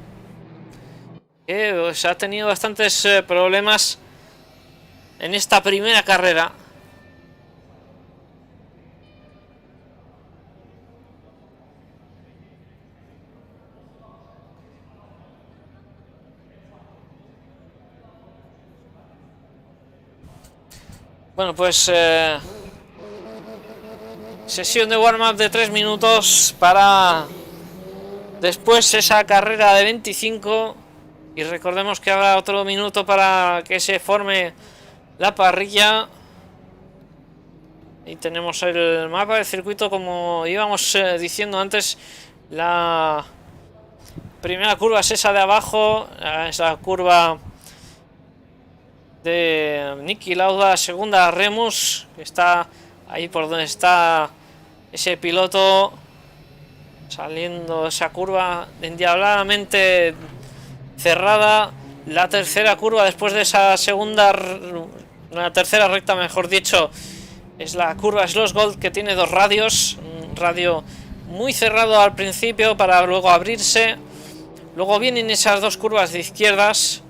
que pues, ha tenido bastantes problemas en esta primera carrera. Bueno, pues sesión de warm-up de 3 minutos para Después esa carrera de 25. Y recordemos que habrá otro minuto para que se forme la parrilla. Y tenemos el mapa del circuito, como íbamos diciendo antes. La primera curva es esa de abajo, es la curva de Niki Lauda. Segunda Remus, que está ahí por donde está ese piloto, saliendo esa curva endiabladamente cerrada. La tercera curva después de esa segunda, la tercera recta mejor dicho, es la curva Sloss Gold, que tiene dos radios, un radio muy cerrado al principio para luego abrirse. Luego vienen esas dos curvas de izquierdas.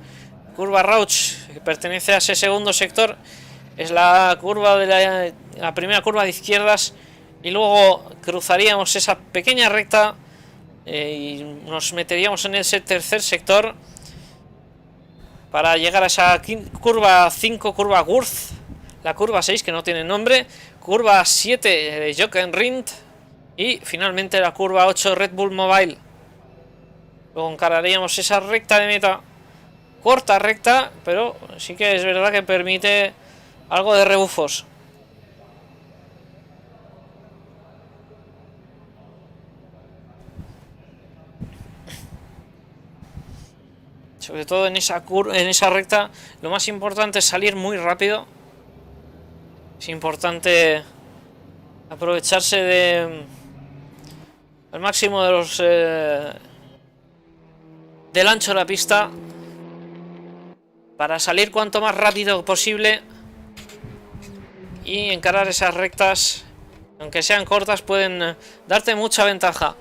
Curva Rauch, que pertenece a ese segundo sector, es la curva de la primera curva de izquierdas. Y luego cruzaríamos esa pequeña recta y nos meteríamos en ese tercer sector para llegar a esa curva 5, curva Wurth, la curva 6, que no tiene nombre, curva 7 de Jockenried y finalmente la curva 8 Red Bull Mobile. Luego encararíamos esa recta de meta, corta recta, pero sí que es verdad que permite algo de rebufos. Sobre todo en esa recta, lo más importante es salir muy rápido. Es importante aprovecharse al máximo de los del ancho de la pista para salir cuanto más rápido posible y encarar esas rectas, aunque sean cortas, pueden darte mucha ventaja.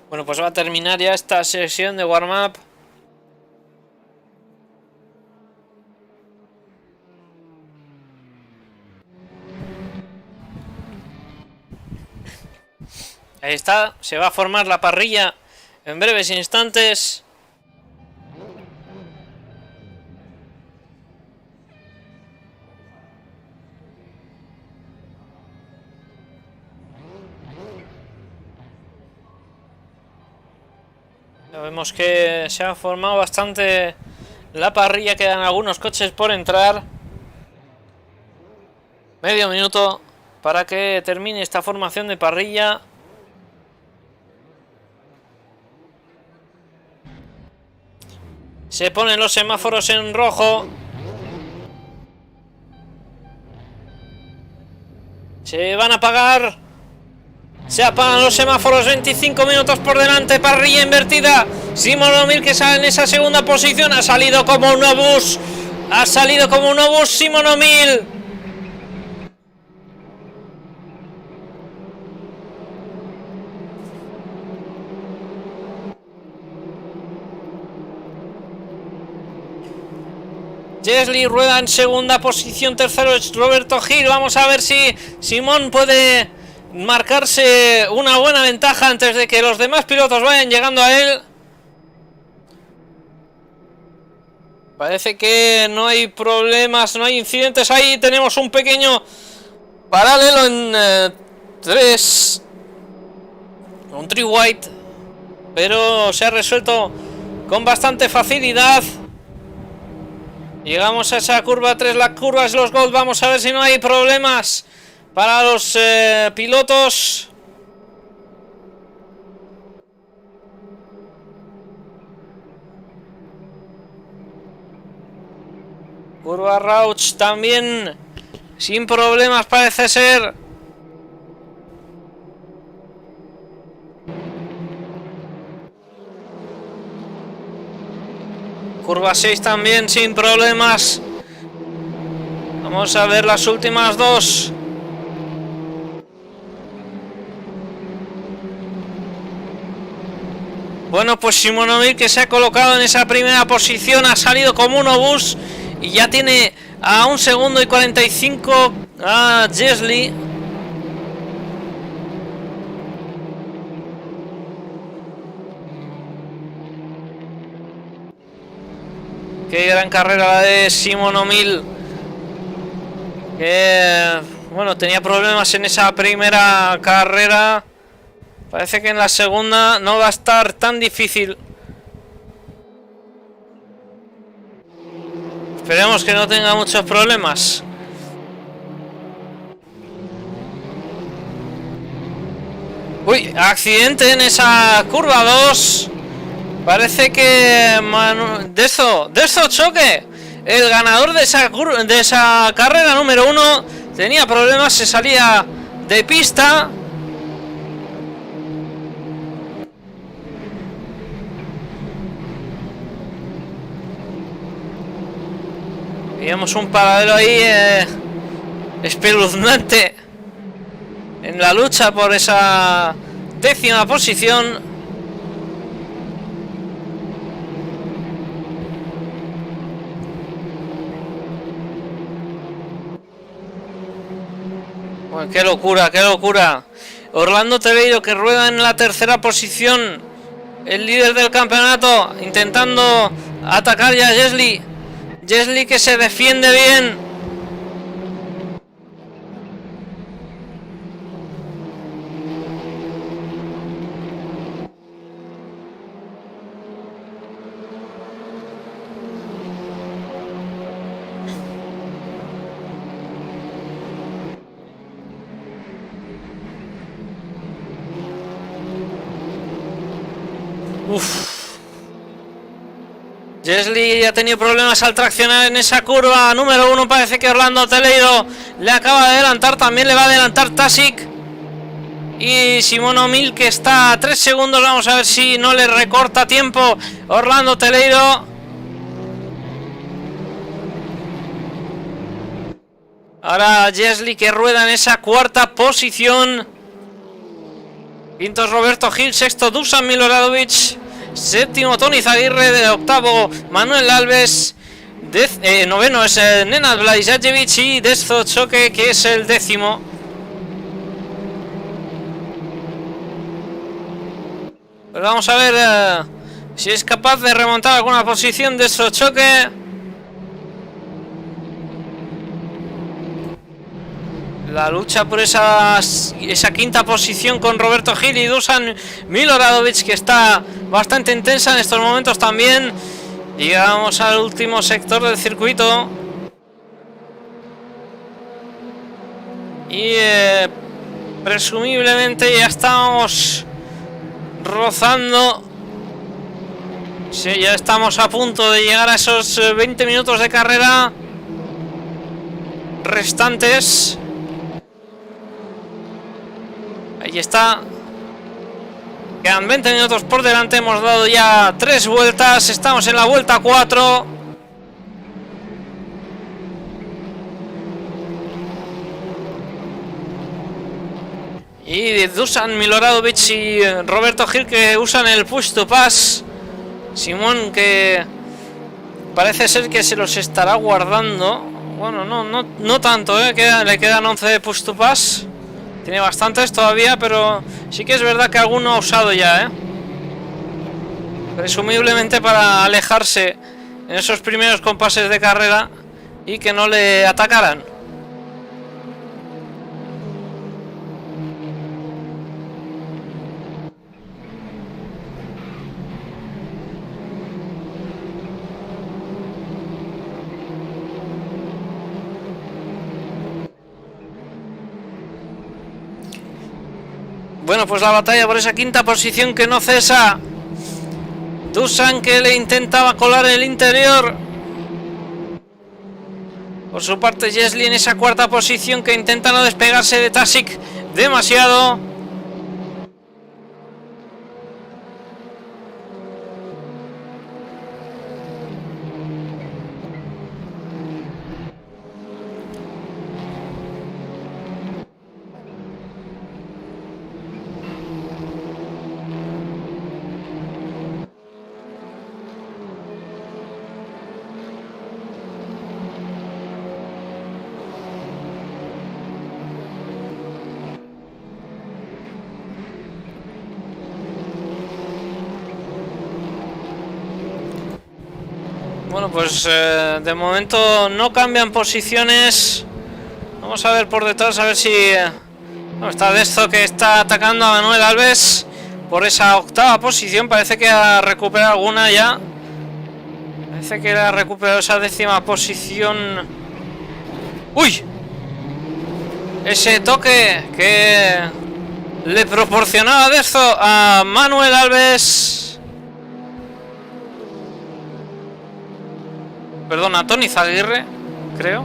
Bueno, pues va a terminar ya esta sesión de warm-up. Ahí está, se va a formar la parrilla en breves instantes. Ya vemos que se ha formado bastante la parrilla, quedan algunos coches por entrar. Medio minuto para que termine esta formación de parrilla. Se ponen los semáforos en rojo. Se van a apagar. Se apagan los semáforos, 25 minutos por delante, parrilla invertida. Simon O'Mill, que sale en esa segunda posición, ha salido como un obús. Ha salido como un obús Simon O'Mill. Gasly rueda en segunda posición, tercero es Roberto Gil. Vamos a ver si Simón puede marcarse una buena ventaja antes de que los demás pilotos vayan llegando a él. Parece que no hay problemas, no hay incidentes. Ahí tenemos un pequeño paralelo en un three white, pero se ha resuelto con bastante facilidad. Llegamos a esa curva 3, la curva es los Gold. Vamos a ver si no hay problemas para los pilotos. Curva Rauch también sin problemas parece ser. Curva 6 también sin problemas. Vamos a ver las últimas dos. Bueno, pues Simonovic, que se ha colocado en esa primera posición, ha salido como un obús y ya tiene a 1 segundo y 45 a Jesli. Qué gran carrera la de Simonovic, que bueno, tenía problemas en esa primera carrera. Parece que en la segunda no va a estar tan difícil. Esperemos que no tenga muchos problemas. Uy, accidente en esa curva 2. Parece que Dezo Choque, el ganador de esa carrera número 1, tenía problemas, se salía de pista. Veíamos un paralelo ahí espeluznante en la lucha por esa 10ª posición. Bueno, qué locura, qué locura. Orlando Teleiro, que rueda en la 3ª posición, el líder del campeonato, intentando atacar ya a Jesli. Jesli, que se defiende bien. Jesli ha tenido problemas al traccionar en esa curva número 1. Parece que Orlando Teleiro le acaba de adelantar. También le va a adelantar Tasic. Y Simonovic, que está a 3 segundos. Vamos a ver si no le recorta tiempo Orlando Teleiro. Ahora Jesli, que rueda en esa 4ª posición. Quinto es Roberto Gil. Sexto Dusan Miloradovic. Séptimo Tony Zaguirre. De octavo Manuel Alves. Noveno es Nenad Blažević. Y Dezo Choque, que es el 10º. Pues vamos a ver si es capaz de remontar alguna posición de Dezo Choque. La lucha por esa 5ª posición con Roberto Gil y Dusan Miloradovic, que está bastante intensa en estos momentos también. Llegamos al último sector del circuito. Y presumiblemente ya estamos rozando. Sí, ya estamos a punto de llegar a esos 20 minutos de carrera restantes. Ahí está. Quedan 20 minutos por delante. Hemos dado ya 3 vueltas. Estamos en la vuelta 4. Y Dusan Miloradovic y Roberto Gil, que usan el push to pass. Simón, que parece ser que se los estará guardando. Bueno, no tanto, le quedan 11 de push to pass. Tiene bastantes todavía, pero sí que es verdad que alguno ha usado ya, presumiblemente para alejarse en esos primeros compases de carrera y que no le atacaran. Bueno, pues la batalla por esa 5ª posición que no cesa. Dusan, que le intentaba colar en el interior. Por su parte Jesli en esa 4ª posición, que intenta no despegarse de Tasic demasiado. Bueno, pues de momento no cambian posiciones. Vamos a ver por detrás, a ver si... no, está Dezo, que está atacando a Manuel Alves por esa octava posición. Parece que ha recuperado alguna ya. Parece que ha recuperado esa décima posición. ¡Uy! Ese toque que le proporcionaba Dezo a Manuel Alves. Perdón, a Toni Zaguirre, creo.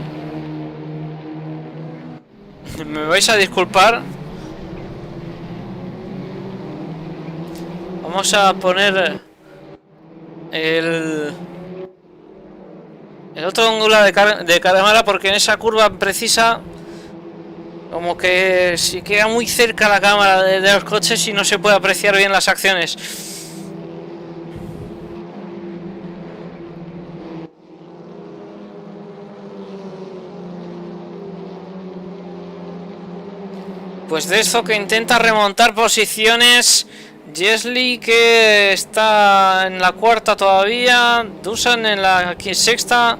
Me vais a disculpar. Vamos a poner el otro ángulo de cámara, porque en esa curva precisa como que si queda muy cerca la cámara de los coches y no se puede apreciar bien las acciones. Pues de eso, que intenta remontar posiciones. Jesli, que está en la cuarta todavía. Dusan en la sexta.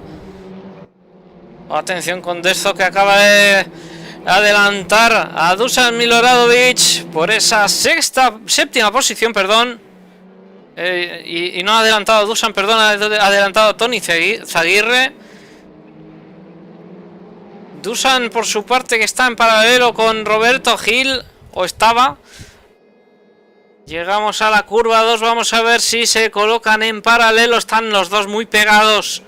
Atención con Dezo, que acaba de adelantar a Dusan Miloradovic por esa séptima posición, perdón. Y no ha adelantado a Dusan, perdón, ha adelantado a Toni Zaguirre. Dusan, por su parte, que está en paralelo con Roberto Gil, o estaba. Llegamos a la curva 2, vamos a ver si se colocan en paralelo. Están los dos muy pegados.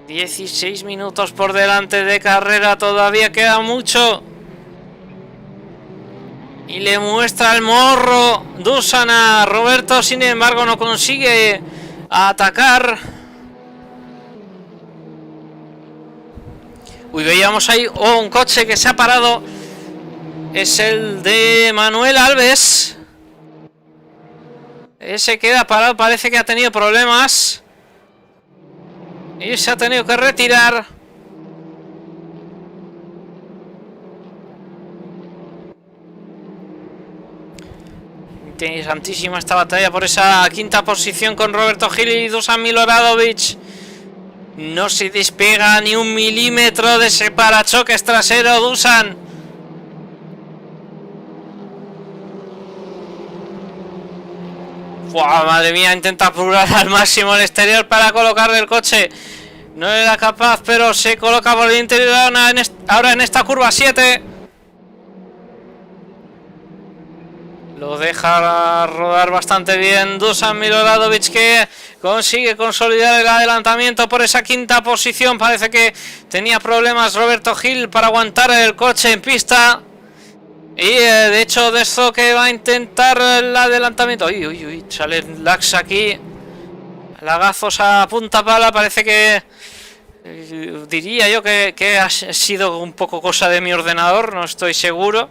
16 minutos por delante de carrera, todavía queda mucho. Y le muestra el morro Dusan a Roberto, sin embargo no consigue atacar. Uy, veíamos ahí un coche que se ha parado. Es el de Manuel Alves. Ese queda parado, parece que ha tenido problemas y se ha tenido que retirar. Interesantísima esta batalla por esa quinta posición con Roberto Gil y Dusan Miloradovic. No se despega ni un milímetro de ese parachoques trasero Dusan. ¡Wow! Madre mía, intenta apurar al máximo el exterior para colocarle el coche. No era capaz, pero se coloca por el interior ahora en esta curva 7. Lo deja rodar bastante bien Dusan Miloradovic, que consigue consolidar el adelantamiento por esa quinta posición. Parece que tenía problemas Roberto Gil para aguantar el coche en pista. Y de hecho Dezo, que va a intentar el adelantamiento. Uy, sale lax aquí. Lagazos a punta pala. Parece que diría yo que ha sido un poco cosa de mi ordenador, no estoy seguro.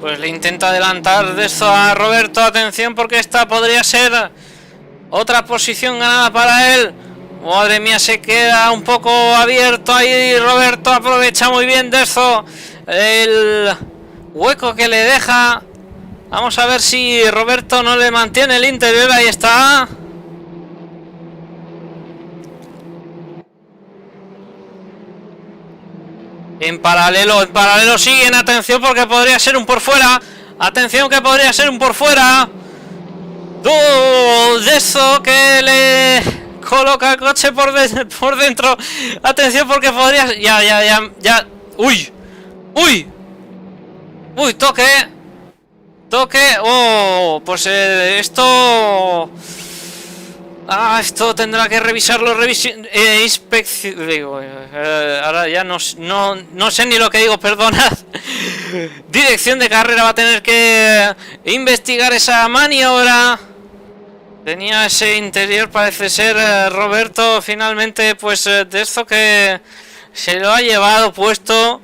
Pues le intenta adelantar de esto a Roberto. Atención, porque esta podría ser otra posición ganada para él. Madre mía, se queda un poco abierto ahí. Roberto aprovecha muy bien de eso, el hueco que le deja. Vamos a ver si Roberto no le mantiene el interior. Ahí está. En paralelo siguen. Atención, porque podría ser un por fuera. Atención, que podría ser un por fuera. De eso, que le coloca el coche por dentro. Atención, porque podría... Ya. Uy, toque. Oh, pues esto... esto tendrá que revisarlo. Inspección. Digo, ahora ya no sé ni lo que digo, perdonad. Dirección de carrera va a tener que investigar esa maniobra. Tenía ese interior, parece ser Roberto. Finalmente, pues de esto, que se lo ha llevado puesto.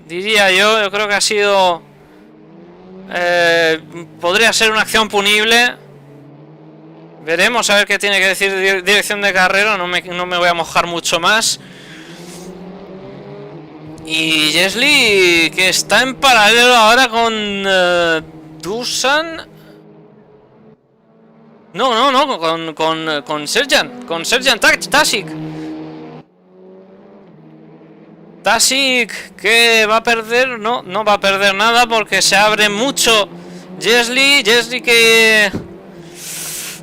diría yo. Yo creo que ha sido... podría ser una acción punible. Veremos a ver qué tiene que decir dirección de carrera. No me voy a mojar mucho más. Y Jesli, que está en paralelo ahora con Dusan. No, con Serjan. Con Serjan Tasic. Tasic, que va a perder. No va a perder nada porque se abre mucho Jesli. Jesli que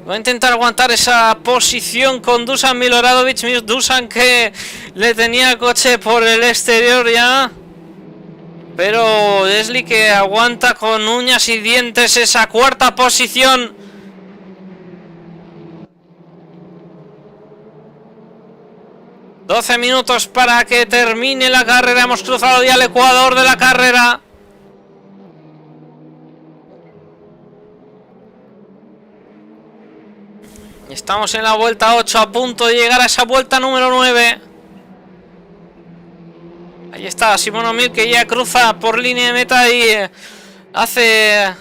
va a intentar aguantar esa posición con Dusan Miloradovic. Dusan que le tenía coche por el exterior ya. Pero Jesli que aguanta con uñas y dientes esa cuarta posición. ...12 minutos para que termine la carrera. Hemos cruzado ya el ecuador de la carrera. Estamos en la vuelta 8, a punto de llegar a esa vuelta número 9. Ahí está Simón O'Meara, que ya cruza por línea de meta y hace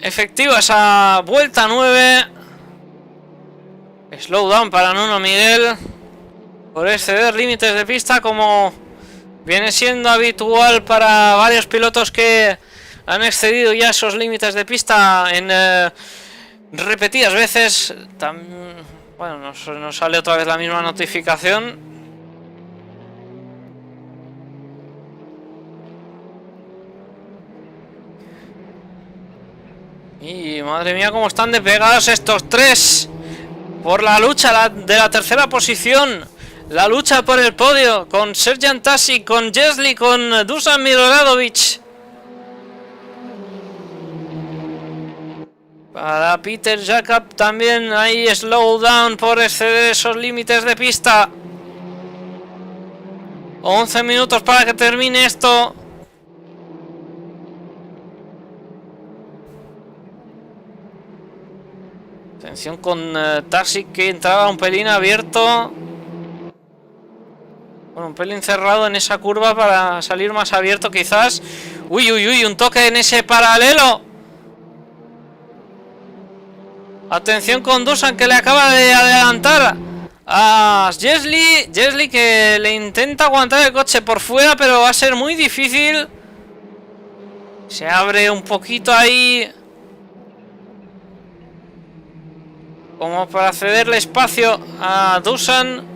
efectiva esa vuelta 9. Slowdown para Nuno Miguel por exceder límites de pista, como viene siendo habitual para varios pilotos que han excedido ya esos límites de pista en repetidas veces. Bueno, nos sale otra vez la misma notificación. Y madre mía, cómo están despegados estos tres por la lucha de la tercera posición. La lucha por el podio con Serjan Tasic, con Jesli, con Dusan Miloradovic. Para Peter Jakob también hay slowdown por exceder esos límites de pista. 11 minutos para que termine esto. Atención con Tasic, que entraba un pelín abierto. Bueno, un pelín cerrado en esa curva para salir más abierto quizás. Uy, un toque en ese paralelo. Atención con Dusan, que le acaba de adelantar a Jesli. Jesli que le intenta aguantar el coche por fuera, pero va a ser muy difícil. Se abre un poquito ahí, como para cederle espacio a Dusan.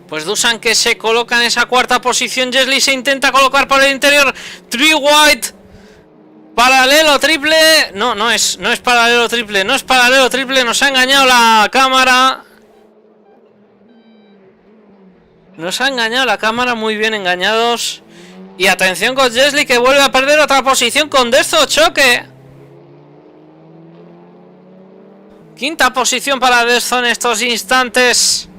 Pues Dusan que se coloca en esa cuarta posición. Jesli se intenta colocar por el interior. Three White. Paralelo triple. No es paralelo triple. No es paralelo triple. Nos ha engañado la cámara. Nos ha engañado la cámara. Muy bien engañados. Y atención con Jesli, que vuelve a perder otra posición con Dezzo. Choque. Quinta posición para Dezzo en estos instantes.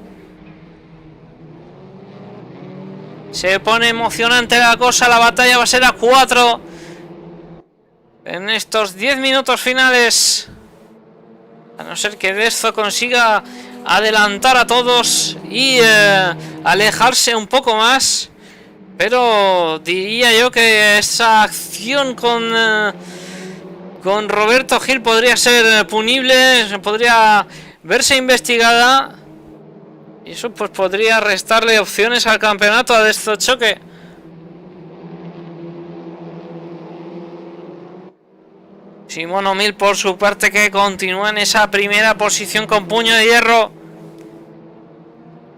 Se pone emocionante la cosa. La batalla va a ser a 4 en estos 10 minutos finales. A no ser que Dezzo consiga adelantar a todos y alejarse un poco más. Pero diría yo que esa acción con Roberto Gil podría ser punible. Podría verse investigada. Y eso pues podría restarle opciones al campeonato a Dezzo. Choque. Simón O'Meara por su parte, que continúa en esa primera posición con puño de hierro.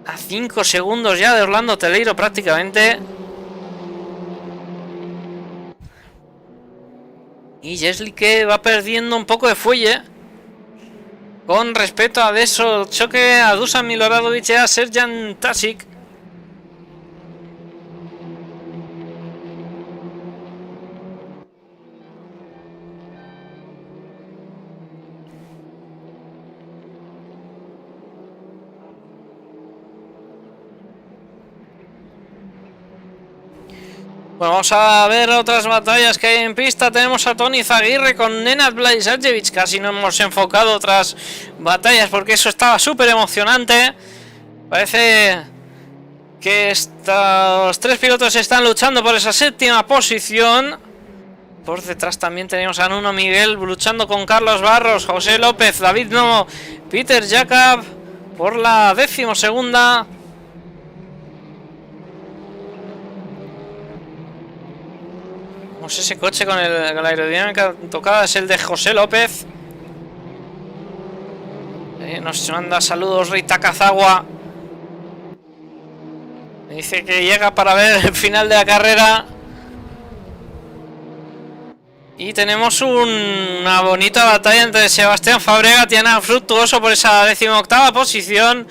A 5 segundos ya de Orlando Teleiro prácticamente. Y Jesli que va perdiendo un poco de fuelle con respecto a Dezzo. Choque a Dusan Miloradovic y a Serjan Tasic. Bueno, vamos a ver otras batallas que hay en pista. Tenemos a Toni Zaguirre con Nenad Blaisajevic. Casi no hemos enfocado otras batallas porque eso estaba súper emocionante. Parece que estos tres pilotos están luchando por esa séptima posición. Por detrás también tenemos a Nuno Miguel luchando con Carlos Barros, José López, David Novo, Peter Jacob por la 12ª. Vamos, ese coche con la aerodinámica tocada es el de José López. Nos manda saludos Rita Kazawa. Dice que llega para ver el final de la carrera. Y tenemos una bonita batalla entre Sebastián Fabregat y Ana Fructuoso por esa 18ª posición.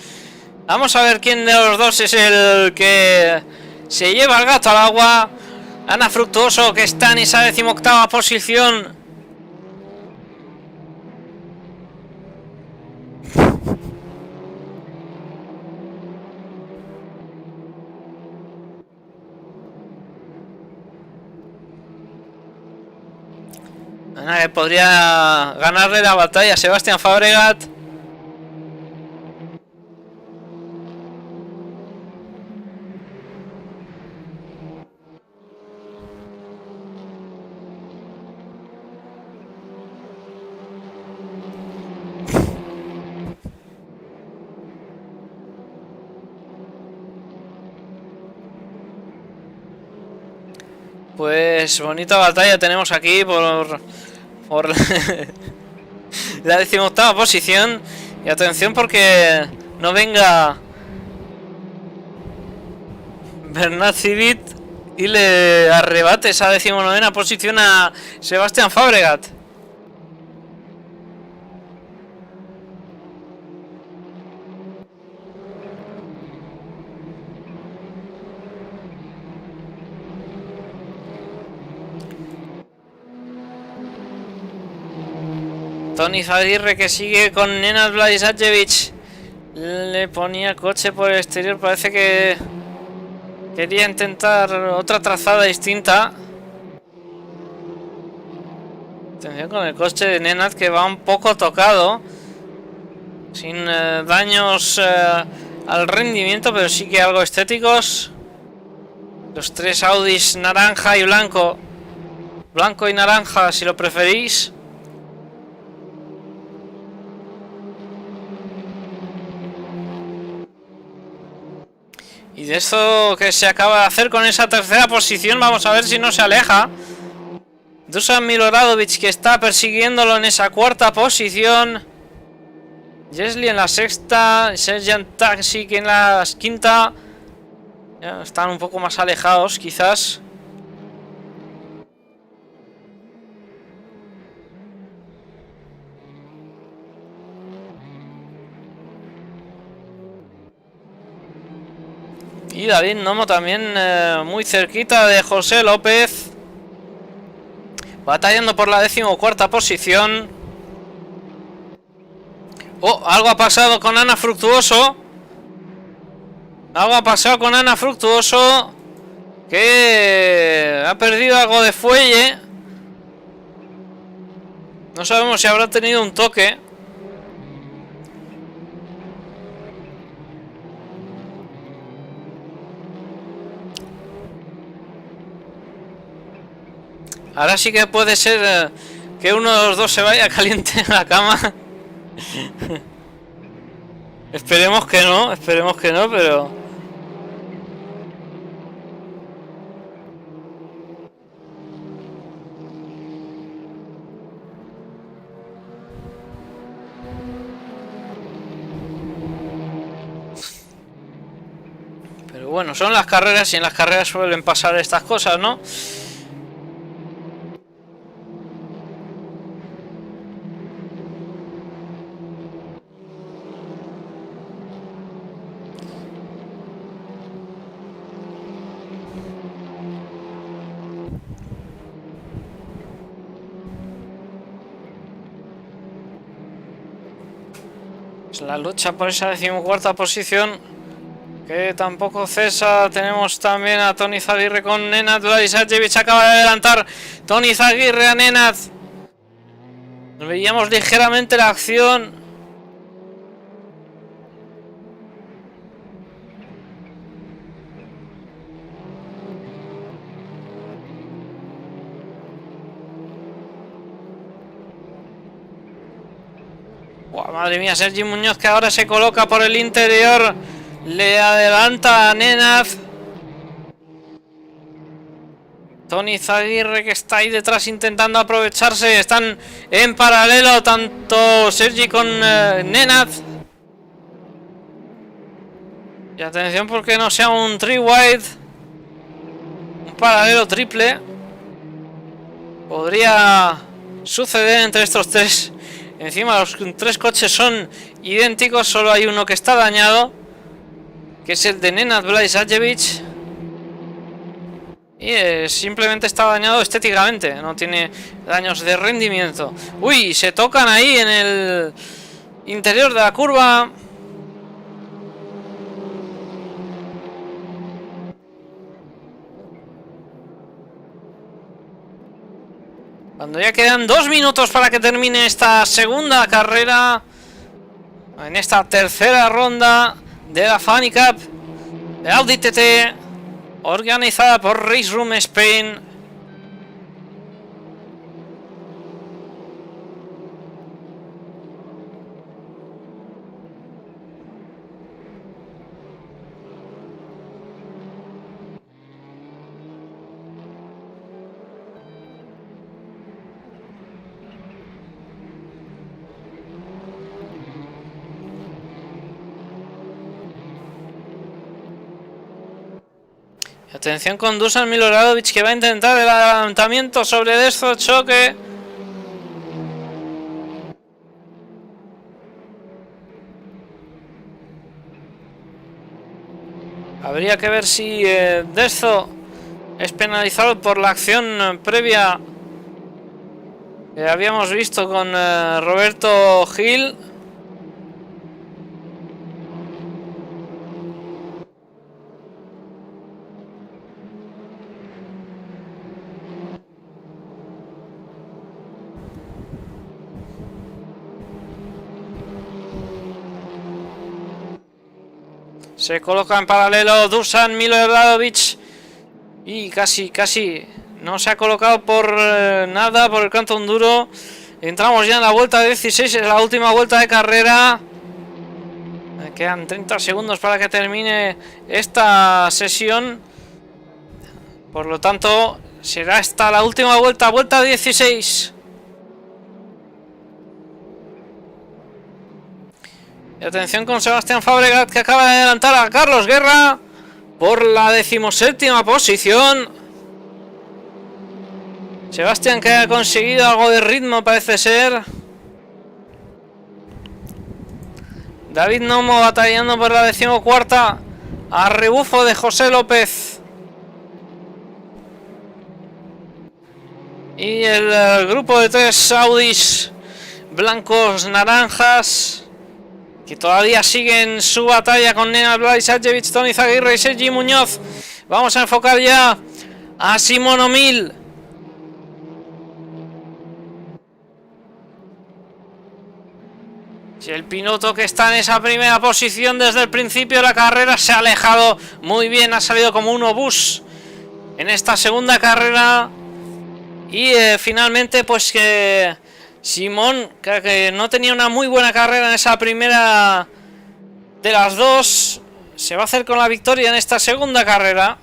Vamos a ver quién de los dos es el que se lleva el gato al agua. Ana Fructuoso, que está en esa 18ª posición. Ana, que podría ganarle la batalla a Sebastián Fabregat. Pues bonita batalla tenemos aquí por la 18ª posición. Y atención porque no venga Bernat Civit y le arrebate esa 19ª posición a Sebastián Fabregat. Tony Zaguirre, que sigue con Nenad Vladisajevic. Le ponía el coche por el exterior. Parece que quería intentar otra trazada distinta. Atención con el coche de Nenad, que va un poco tocado. Sin daños al rendimiento, pero sí que algo estéticos. Los tres Audis naranja y blanco. Blanco y naranja, si lo preferís. Y de esto que se acaba de hacer con esa tercera posición, vamos a ver si no se aleja. Dusan Miloradovic, que está persiguiéndolo en esa cuarta posición. Jesli en la sexta. Serjan Taksik en la quinta. Ya están un poco más alejados, quizás. Y David Nomo también muy cerquita de José López. Batallando por la 14ª posición. Oh, algo ha pasado con Ana Fructuoso. Algo ha pasado con Ana Fructuoso, que ha perdido algo de fuelle. No sabemos si habrá tenido un toque. Ahora sí que puede ser que uno de los dos se vaya caliente en la cama. Esperemos que no, pero... Pero bueno, son las carreras y en las carreras suelen pasar estas cosas, ¿no? La lucha por esa 14ª posición, que tampoco cesa. Tenemos también a Tony Zaguirre con Nenad Vladisajevic. Acaba de adelantar Tony Zaguirre a Nenad. Nos veíamos ligeramente la acción. ¡Buah, madre mía! Sergi Muñoz, que ahora se coloca por el interior. Le adelanta a Nenad. Tony Izaguirre, que está ahí detrás intentando aprovecharse. Están en paralelo tanto Sergi con Nenad. Y atención porque no sea un three wide. Un paralelo triple. Podría suceder entre estos tres. Encima los tres coches son idénticos. Solo hay uno que está dañado, que es el de Nenad Blaisajevic. Y simplemente está dañado estéticamente. No tiene daños de rendimiento. Uy, se tocan ahí en el interior de la curva. Cuando ya quedan 2 minutos para que termine esta segunda carrera, en esta tercera ronda de la Funny Cup de Audi TT, organizada por Race Room Spain. Atención con Dusan Miloradovic, que va a intentar el adelantamiento sobre Dezzo, choque. Habría que ver si Dezzo es penalizado por la acción previa que habíamos visto con Roberto Gil. Se coloca en paralelo Dusan Miloradovic y casi no se ha colocado por nada por el canto duro. Entramos ya en la vuelta 16, es la última vuelta de carrera. Me quedan 30 segundos para que termine esta sesión. Por lo tanto, será esta la última vuelta, vuelta 16. Y atención con Sebastián Fabregat, que acaba de adelantar a Carlos Guerra por la 17ª posición. Sebastián, que ha conseguido algo de ritmo, parece ser. David Nomo batallando por la 14ª, a rebufo de José López. Y el grupo de 3 Audis blancos naranjas, que todavía siguen su batalla con Nenad Blaisajevic, Tony Izaguirre y Sergi Muñoz. Vamos a enfocar ya a Simon O'Mill. Si el piloto que está en esa primera posición desde el principio de la carrera se ha alejado muy bien, ha salido como un obús en esta segunda carrera. Y finalmente pues que Simón, que no tenía una muy buena carrera en esa primera de las dos, se va a hacer con la victoria en esta segunda carrera.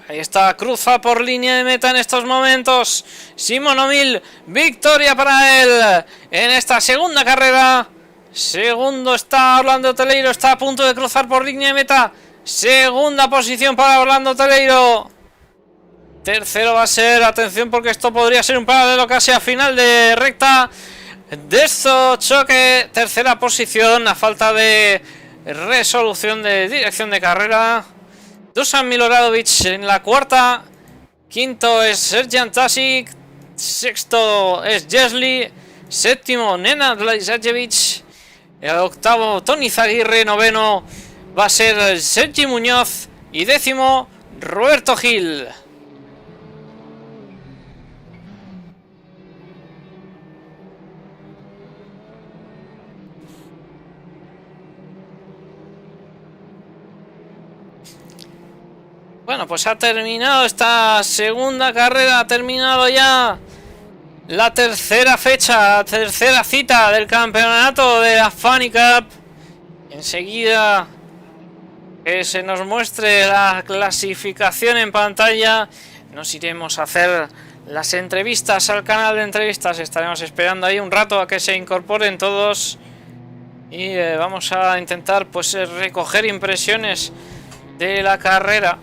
Ahí está, cruza por línea de meta en estos momentos Simon O'Mill, victoria para él en esta segunda carrera. Segundo está Orlando Teleiro, está a punto de cruzar por línea de meta. Segunda posición para Orlando Teleiro. Tercero va a ser, atención porque esto podría ser un paralelo casi a final de recta. Dezzo, choque, tercera posición a falta de resolución de dirección de carrera. Dusan Miloradovic en la cuarta. Quinto es Serjan Tasic. Sexto es Jesli. Séptimo Nenad Blaisajevic. El octavo Tony Izaguirre. Noveno va a ser Sergi Muñoz. Y décimo Roberto Gil. Bueno, pues ha terminado esta segunda carrera, ha terminado ya la tercera fecha, la tercera cita del campeonato de la Funny Cup. Enseguida que se nos muestre la clasificación en pantalla, nos iremos a hacer las entrevistas al canal de entrevistas. Estaremos esperando ahí un rato a que se incorporen todos y vamos a intentar pues recoger impresiones de la carrera.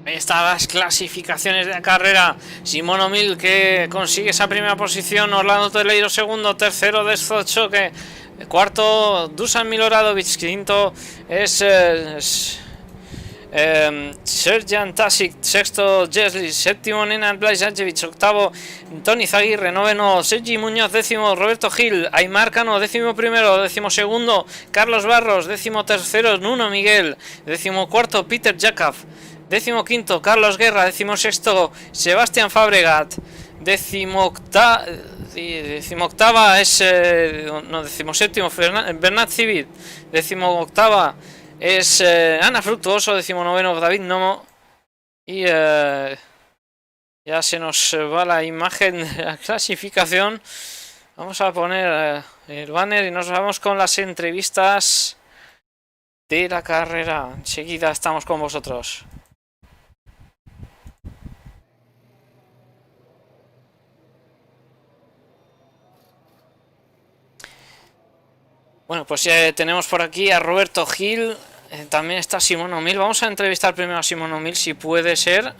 Ahí están las clasificaciones de la carrera. Simón O'Mill que consigue esa primera posición, Orlando Teleiro segundo, tercero Dezfo Choque, cuarto Dusan Miloradovic, quinto es Serjan Tasic, sexto Jesli, séptimo Nenad Blajanovic, octavo Tony Zaguirre, noveno Sergi Muñoz, décimo Roberto Gil, Aymar Cano, décimo primero, décimo segundo Carlos Barros, décimo tercero Nuno Miguel, décimo cuarto Peter Jakab, décimo quinto Carlos Guerra, décimo sexto Sebastián Fabregat, décimo octava es décimo séptimo Bernat Civit, décimo octava es Ana Fructuoso, décimo noveno David Nomo y ya se nos va la imagen de la clasificación. Vamos a poner el banner y nos vamos con las entrevistas de la carrera. Enseguida estamos con vosotros. Bueno, pues ya tenemos por aquí a Roberto Gil, también está Simón O'Mill. Vamos a entrevistar primero a Simón O'Mill si puede ser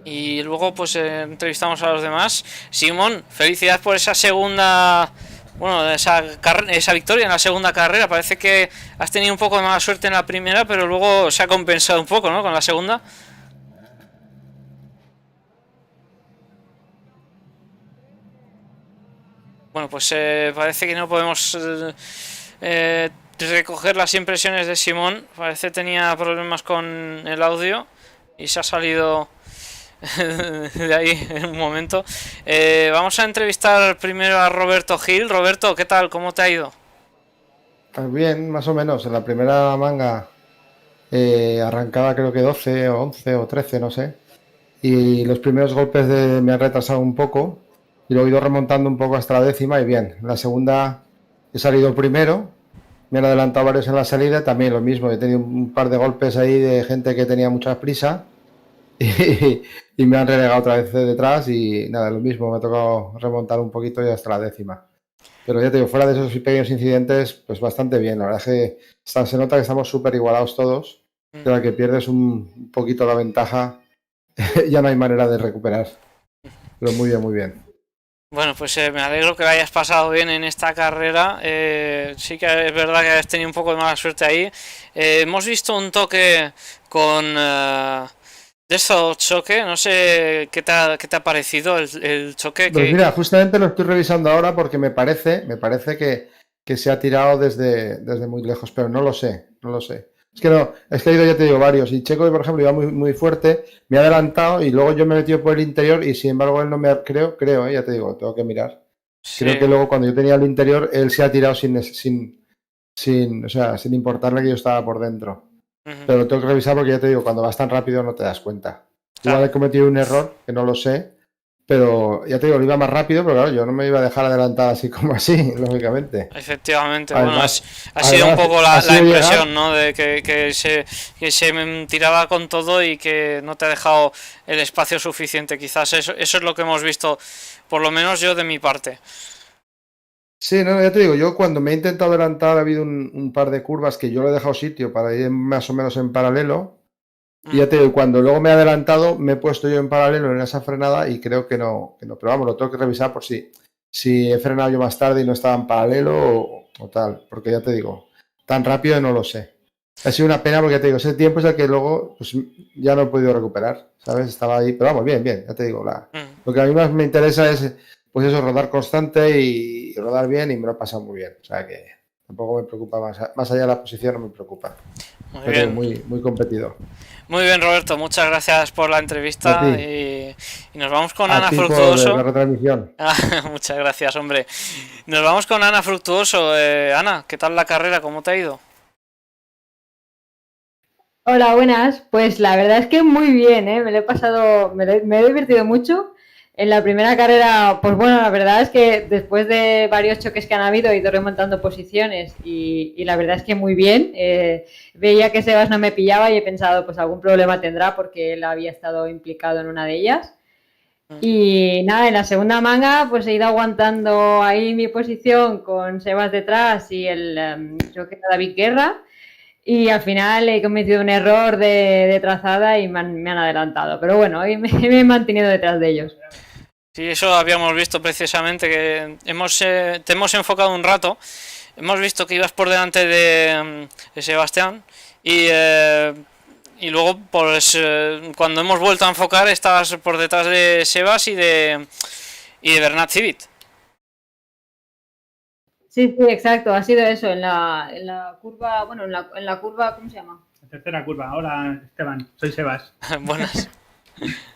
y luego pues entrevistamos a los demás. Simón, felicidades por esa segunda, bueno, esa victoria en la segunda carrera. Parece que has tenido un poco de mala suerte en la primera, pero luego se ha compensado un poco, ¿no?, con la segunda. Bueno, pues parece que no podemos recoger las impresiones de Simón. Parece que tenía problemas con el audio y se ha salido de ahí en un momento. Vamos a entrevistar primero a Roberto Gil. Roberto, ¿qué tal? ¿Cómo te ha ido? Pues bien, más o menos. En la primera manga arrancaba creo que 12 o 11 o 13, no sé. Y los primeros golpes me han retrasado un poco. Y lo he ido remontando un poco hasta la décima y bien. En la segunda he salido primero. Me han adelantado varios en la salida. También lo mismo. He tenido un par de golpes ahí de gente que tenía mucha prisa. Y me han relegado otra vez detrás. Y nada, lo mismo. Me ha tocado remontar un poquito y hasta la décima. Pero ya te digo, fuera de esos pequeños incidentes, pues bastante bien. La verdad es que se nota que estamos súper igualados todos. Que la que pierdes un poquito la ventaja, ya no hay manera de recuperar. Pero muy bien, muy bien. Bueno, pues me alegro que lo hayas pasado bien en esta carrera. Sí que es verdad que has tenido un poco de mala suerte ahí. Hemos visto un toque con Dezfo Choque. No sé qué te ha parecido el choque. Pues mira, justamente lo estoy revisando ahora porque me parece que se ha tirado desde muy lejos, pero no lo sé. Es que no, es que he ido, ya te digo, varios. Y Checo, por ejemplo, iba muy, muy fuerte, me ha adelantado y luego yo me he metido por el interior y sin embargo él no me ha, creo, ya te digo, tengo que mirar. Sí. Creo que luego cuando yo tenía el interior, él se ha tirado sin importarle que yo estaba por dentro. Pero lo tengo que revisar porque ya te digo, cuando vas tan rápido no te das cuenta. Igual he cometido un error, que no lo sé, pero ya te digo, lo iba más rápido, pero claro, yo no me iba a dejar adelantar así como así, lógicamente. Efectivamente, además, bueno, ha sido un poco la impresión, ¿no?, de que se tiraba con todo y que no te ha dejado el espacio suficiente. Quizás eso es lo que hemos visto, por lo menos yo de mi parte. Sí, no, ya te digo, yo cuando me he intentado adelantar ha habido un par de curvas que yo le he dejado sitio para ir más o menos en paralelo. Y ya te digo, cuando luego me he adelantado, me he puesto yo en paralelo en esa frenada y creo que no. Pero vamos, lo tengo que revisar por si si he frenado yo más tarde y no estaba en paralelo o tal, porque ya te digo, tan rápido no lo sé. Ha sido una pena porque ya te digo, ese tiempo es el que luego pues, ya no he podido recuperar, ¿sabes? Estaba ahí, pero vamos, bien, ya te digo, lo que a mí más me interesa es, pues eso, rodar constante y rodar bien y me lo he pasado muy bien, o sea que tampoco me preocupa más allá de la posición, no me preocupa. Muy Ya te digo, bien. muy competido. Muy bien, Roberto, muchas gracias por la A entrevista ti, y nos vamos con a Ana ti por la Fructuoso. retransmisión. Ah, muchas gracias, hombre. Nos vamos con Ana Fructuoso. Ana, ¿qué tal la carrera? ¿Cómo te ha ido? Hola, buenas. Pues la verdad es que muy bien, ¿eh? Me lo he pasado, me he divertido mucho. En la primera carrera, pues bueno, la verdad es que después de varios choques que han habido, he ido remontando posiciones y la verdad es que muy bien. Veía que Sebas no me pillaba y he pensado, pues algún problema tendrá porque él había estado implicado en una de ellas. Y nada, en la segunda manga, pues he ido aguantando ahí mi posición con Sebas detrás y creo que era David Guerra. Y al final he cometido un error de trazada y me han adelantado. Pero bueno, hoy me he mantenido detrás de ellos. Sí, eso habíamos visto precisamente, que te hemos enfocado un rato. Hemos visto que ibas por delante de Sebastián y luego, pues, cuando hemos vuelto a enfocar, estabas por detrás de Sebas y de Bernat Civit. Sí, sí, exacto. Ha sido eso. En la curva, bueno, en la curva, ¿cómo se llama? La tercera curva. Hola, Esteban. Soy Sebas. Buenas.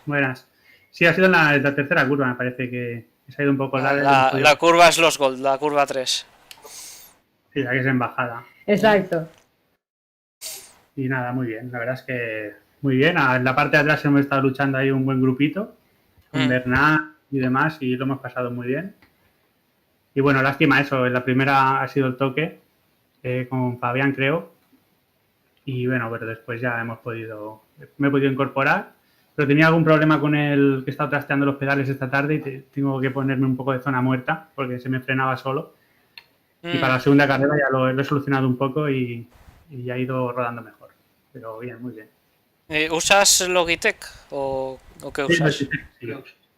Buenas. Sí, ha sido en la tercera curva, me parece que se ha ido un poco La curva es los Gold, la curva 3. Sí, la que es en bajada. Exacto. Y nada, muy bien. La verdad es que muy bien. En la parte de atrás hemos estado luchando ahí un buen grupito, con Bernat y demás, y lo hemos pasado muy bien. Y bueno, lástima eso. En la primera ha sido el toque con Fabián, creo. Y bueno, pero después ya me he podido incorporar. Pero tenía algún problema con el que he estado trasteando los pedales esta tarde y tengo que ponerme un poco de zona muerta porque se me frenaba solo. Y para la segunda carrera ya lo he solucionado un poco y ya he ido rodando mejor. Pero bien, muy bien. ¿Usas Logitech o qué usas? Sí.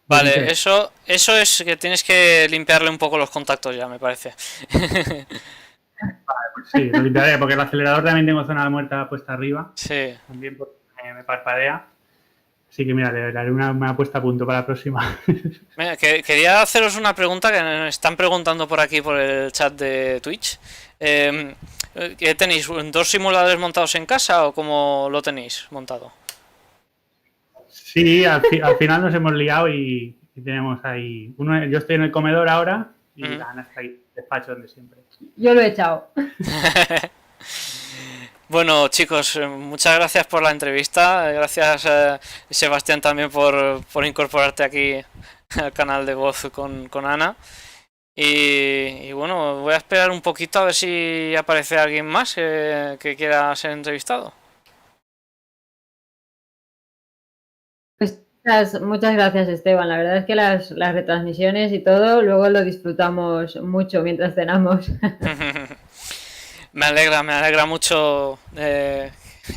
Vale, eso es que tienes que limpiarle un poco los contactos ya, me parece. Sí, lo limpiaré porque el acelerador también tengo zona muerta puesta arriba. Sí. También porque me parpadea. Así que mira, le daré una puesta a punto para la próxima. Mira, quería haceros una pregunta que me están preguntando por aquí por el chat de Twitch. ¿Qué tenéis? ¿Dos simuladores montados en casa o cómo lo tenéis montado? Sí, al final nos hemos liado y tenemos ahí. Yo estoy en el comedor ahora y la Ana está ahí, en el despacho donde siempre. Yo lo he echado. Bueno, chicos, muchas gracias por la entrevista. Gracias, Sebastián, también por incorporarte aquí al canal de voz con Ana. Y bueno, voy a esperar un poquito a ver si aparece alguien más que quiera ser entrevistado. Pues muchas gracias, Esteban. La verdad es que las retransmisiones y todo, luego lo disfrutamos mucho mientras cenamos. Me alegra mucho que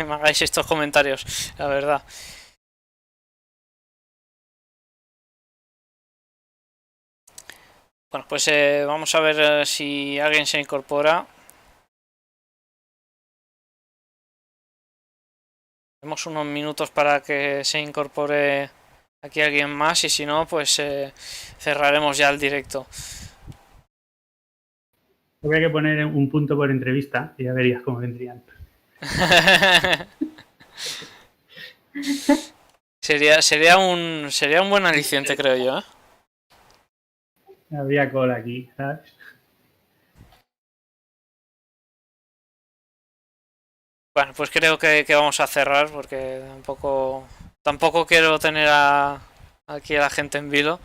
me hagáis estos comentarios, la verdad. Bueno, pues vamos a ver si alguien se incorpora. Tenemos unos minutos para que se incorpore aquí alguien más y si no, pues cerraremos ya el directo. Habría que poner un punto por entrevista y ya verías cómo vendrían. Sería un buen aliciente, creo yo. Habría cola aquí, ¿sabes? Bueno, pues creo que vamos a cerrar porque tampoco quiero tener aquí a la gente en vilo.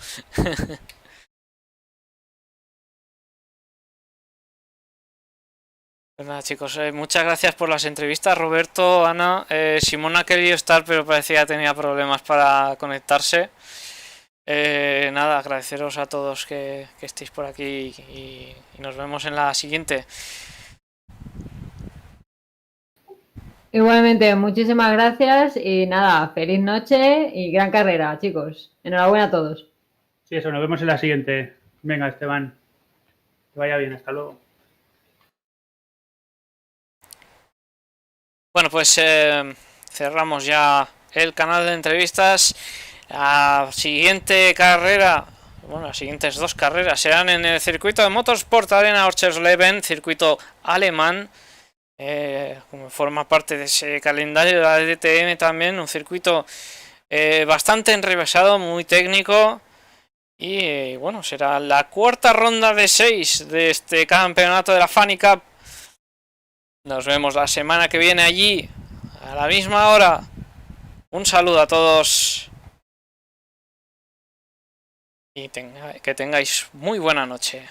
Pues nada, chicos, muchas gracias por las entrevistas, Roberto, Ana. Simona ha querido estar, pero parecía que tenía problemas para conectarse. Nada, agradeceros a todos que estéis por aquí y nos vemos en la siguiente. Igualmente, muchísimas gracias y nada, feliz noche y gran carrera, chicos. Enhorabuena a todos. Sí, eso, nos vemos en la siguiente. Venga, Esteban, que vaya bien, hasta luego. Bueno, pues cerramos ya el canal de entrevistas. La siguiente carrera, bueno, las siguientes 2 carreras serán en el circuito de Motorsport Arena Orchersleben, circuito alemán. Como forma parte de ese calendario de la DTM también, un circuito bastante enrevesado, muy técnico. Y bueno, será la 4ª ronda de 6 de este campeonato de la Funny Cup. Nos vemos la semana que viene allí, a la misma hora. Un saludo a todos. Y que tengáis muy buena noche.